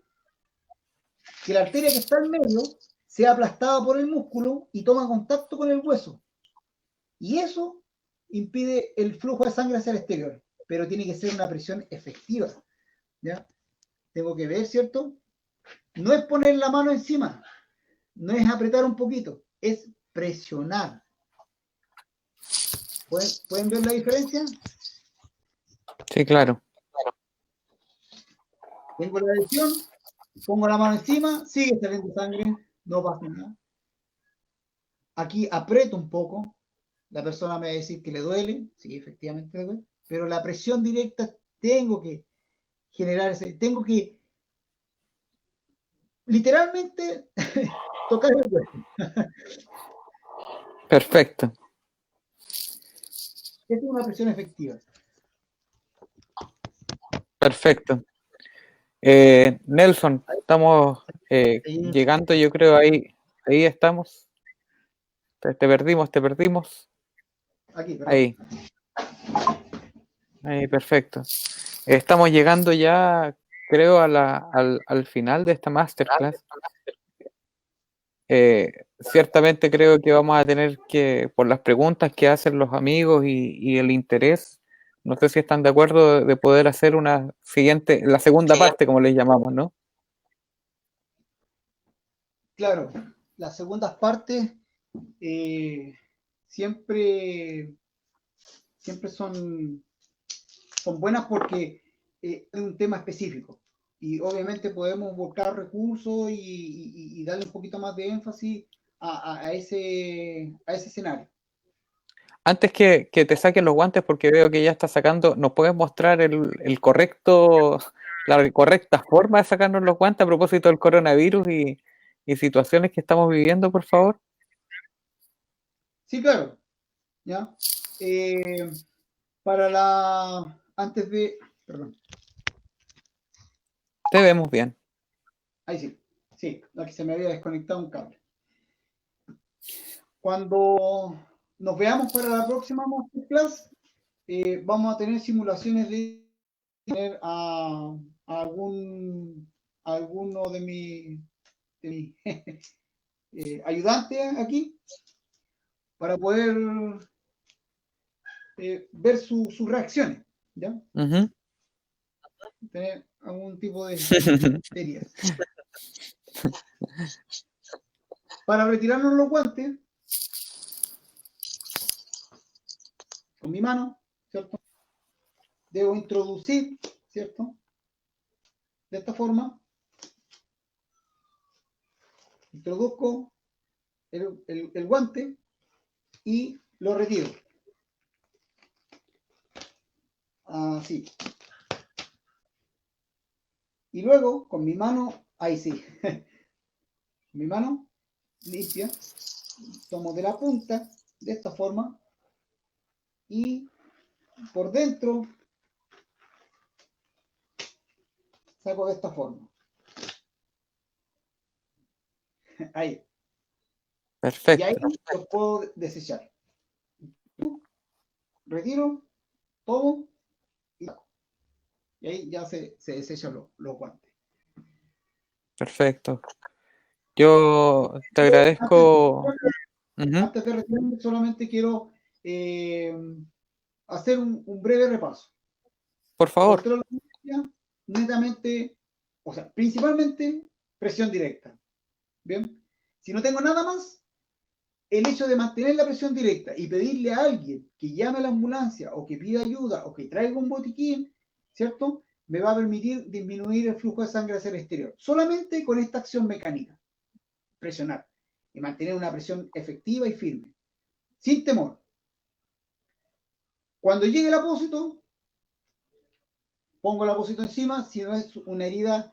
que está en medio sea aplastada por el músculo y toma contacto con el hueso. Y eso impide el flujo de sangre hacia el exterior, pero tiene que ser una presión efectiva. ¿Ya? Tengo que ver, ¿cierto? No es poner la mano encima, no es apretar un poquito, es presionar. ¿Pueden ver la diferencia? Sí, claro. Tengo la lesión, pongo la mano encima, sigue saliendo sangre. no pasa nada. Aquí aprieto un poco, la persona me va a decir que le duele, sí, efectivamente le duele, pero la presión directa tengo que generar tengo que literalmente tocar el hueso. Perfecto, Esa es una presión efectiva. perfecto. Nelson, estamos Ahí, llegando, yo creo, ahí estamos. Te perdimos, te perdimos. aquí, perdón. Ahí, ahí, perfecto. Estamos llegando ya, creo, al final de esta masterclass. Ciertamente creo que vamos a tener que, por las preguntas que hacen los amigos y el interés, no sé si están de acuerdo de poder hacer una siguiente, la segunda parte, como les llamamos, ¿no? Claro, las segundas partes eh, siempre, siempre son buenas porque es un tema específico y obviamente podemos buscar recursos y darle un poquito más de énfasis a ese escenario. Antes que te saquen los guantes, porque veo que ya está sacando, ¿nos puedes mostrar el correcto, la correcta forma de sacarnos los guantes a propósito del coronavirus y situaciones que estamos viviendo, por favor? Sí, claro, ¿ya? Eh, antes de, perdón, Te vemos bien. ahí sí, sí, aquí se me había desconectado un cable. Cuando nos veamos para la próxima masterclass, vamos a tener simulaciones de tener a alguno de mis ayudantes aquí para poder ver sus reacciones, ¿ya? Ujú. Tener algún tipo de heridas. Para retirarnos los guantes, con mi mano, ¿cierto? Debo introducir, ¿cierto? De esta forma, introduzco el guante y lo retiro. Así. Y luego, con mi mano, ahí sí, mi mano limpia, tomo de la punta, de esta forma, y por dentro saco de esta forma. Ahí. Y ahí Perfecto, los puedo desechar. Retiro todo y saco. Y ahí ya se desechan los guantes. perfecto. Yo te Antes, agradezco. Ujú. antes de retirarme, solamente quiero eh, hacer un breve repaso. Por favor. Control de energía, netamente, o sea, principalmente presión directa. Bien, si no tengo nada más, el hecho de mantener la presión directa y pedirle a alguien que llame a la ambulancia o que pida ayuda o que traiga un botiquín, ¿cierto? Me va a permitir disminuir el flujo de sangre hacia el exterior. Solamente con esta acción mecánica, presionar y mantener una presión efectiva y firme, sin temor. Cuando llegue el apósito, pongo el apósito encima, si no es una herida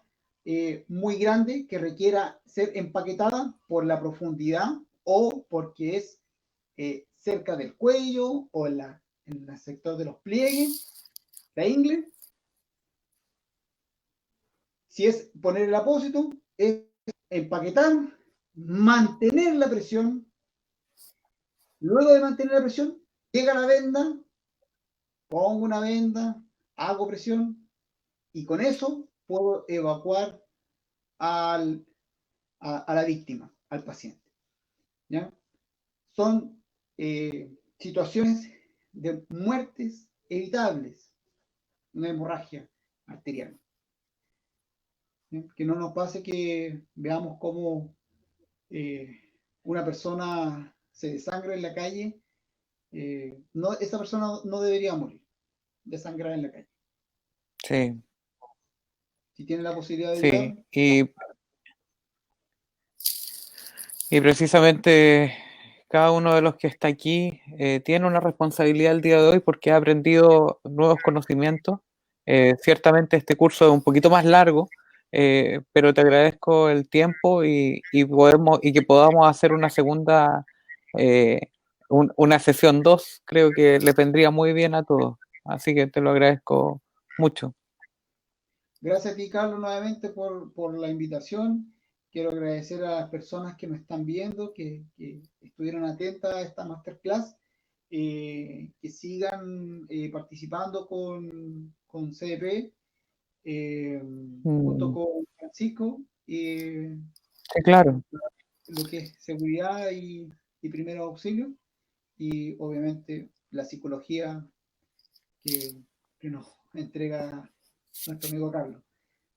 muy grande que requiera ser empaquetada por la profundidad o porque es cerca del cuello o en el sector de los pliegues, la ingle. Si es poner el apósito, es empaquetar, mantener la presión. Luego de mantener la presión, llega la venda, pongo una venda, hago presión y con eso puedo evacuar al, a la víctima, al paciente. ¿Ya? Son situaciones de muertes evitables, una hemorragia arterial. ¿Sí? Que no nos pase que veamos cómo eh, una persona se desangra en la calle. No, esa persona no debería morir, desangrar en la calle. Sí, Si tiene la posibilidad de sí. evitar, Y Y precisamente cada uno de los que está aquí tiene una responsabilidad el día de hoy porque ha aprendido nuevos conocimientos. Ciertamente este curso es un poquito más largo, pero te agradezco el tiempo y que podamos hacer una segunda, eh, una sesión 2. Creo que le vendría muy bien a todos. Así que te lo agradezco mucho. Gracias a ti, Carlos, nuevamente por la invitación. Quiero agradecer a las personas que me están viendo, que estuvieron atentas a esta masterclass, que sigan participando con CDP, junto Mm, con Francisco, sí, claro. lo que es seguridad y primeros auxilios, y obviamente la psicología que, que nos entrega nuestro amigo Carlos.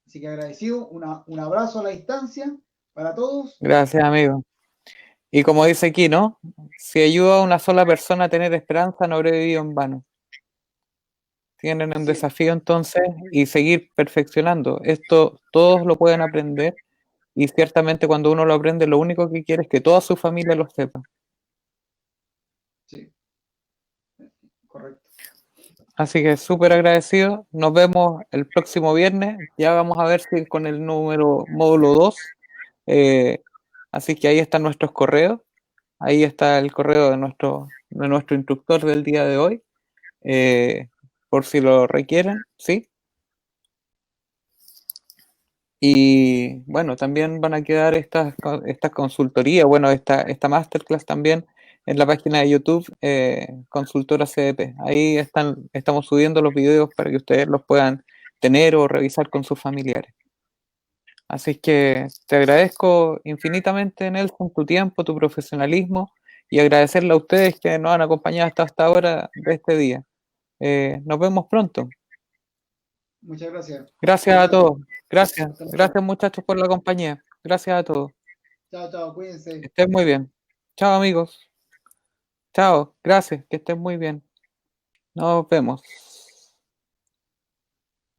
Así que agradecido, un abrazo a la distancia para todos. Gracias, amigo. Y como dice aquí, ¿no? Si ayuda a una sola persona a tener esperanza, no habré vivido en vano. Tienen un Así es, desafío entonces y seguir perfeccionando. Esto todos lo pueden aprender y ciertamente cuando uno lo aprende, lo único que quiere es que toda su familia lo sepa. sí, correcto. Así que súper agradecido. Nos vemos el próximo viernes. Ya vamos a ver si con el número módulo 2. Eh, Así que ahí están nuestros correos. Ahí está el correo de nuestro instructor del día de hoy. eh, por si lo requieren, ¿sí? Y bueno, también van a quedar estas consultorías, bueno, esta masterclass también en la página de YouTube, Consultora CDP. Ahí estamos subiendo los videos para que ustedes los puedan tener o revisar con sus familiares. Así que te agradezco infinitamente, Nelson, tu tiempo, tu profesionalismo y agradecerle a ustedes que nos han acompañado hasta esta hora de este día. Nos vemos pronto. Muchas gracias. Gracias a Cuídate. todos. Gracias. Hasta luego. Gracias muchachos por la compañía. Gracias a todos. Chao, chao, cuídense. Que estén muy bien. Chao amigos. Chao. Gracias. Que estén muy bien. Nos vemos.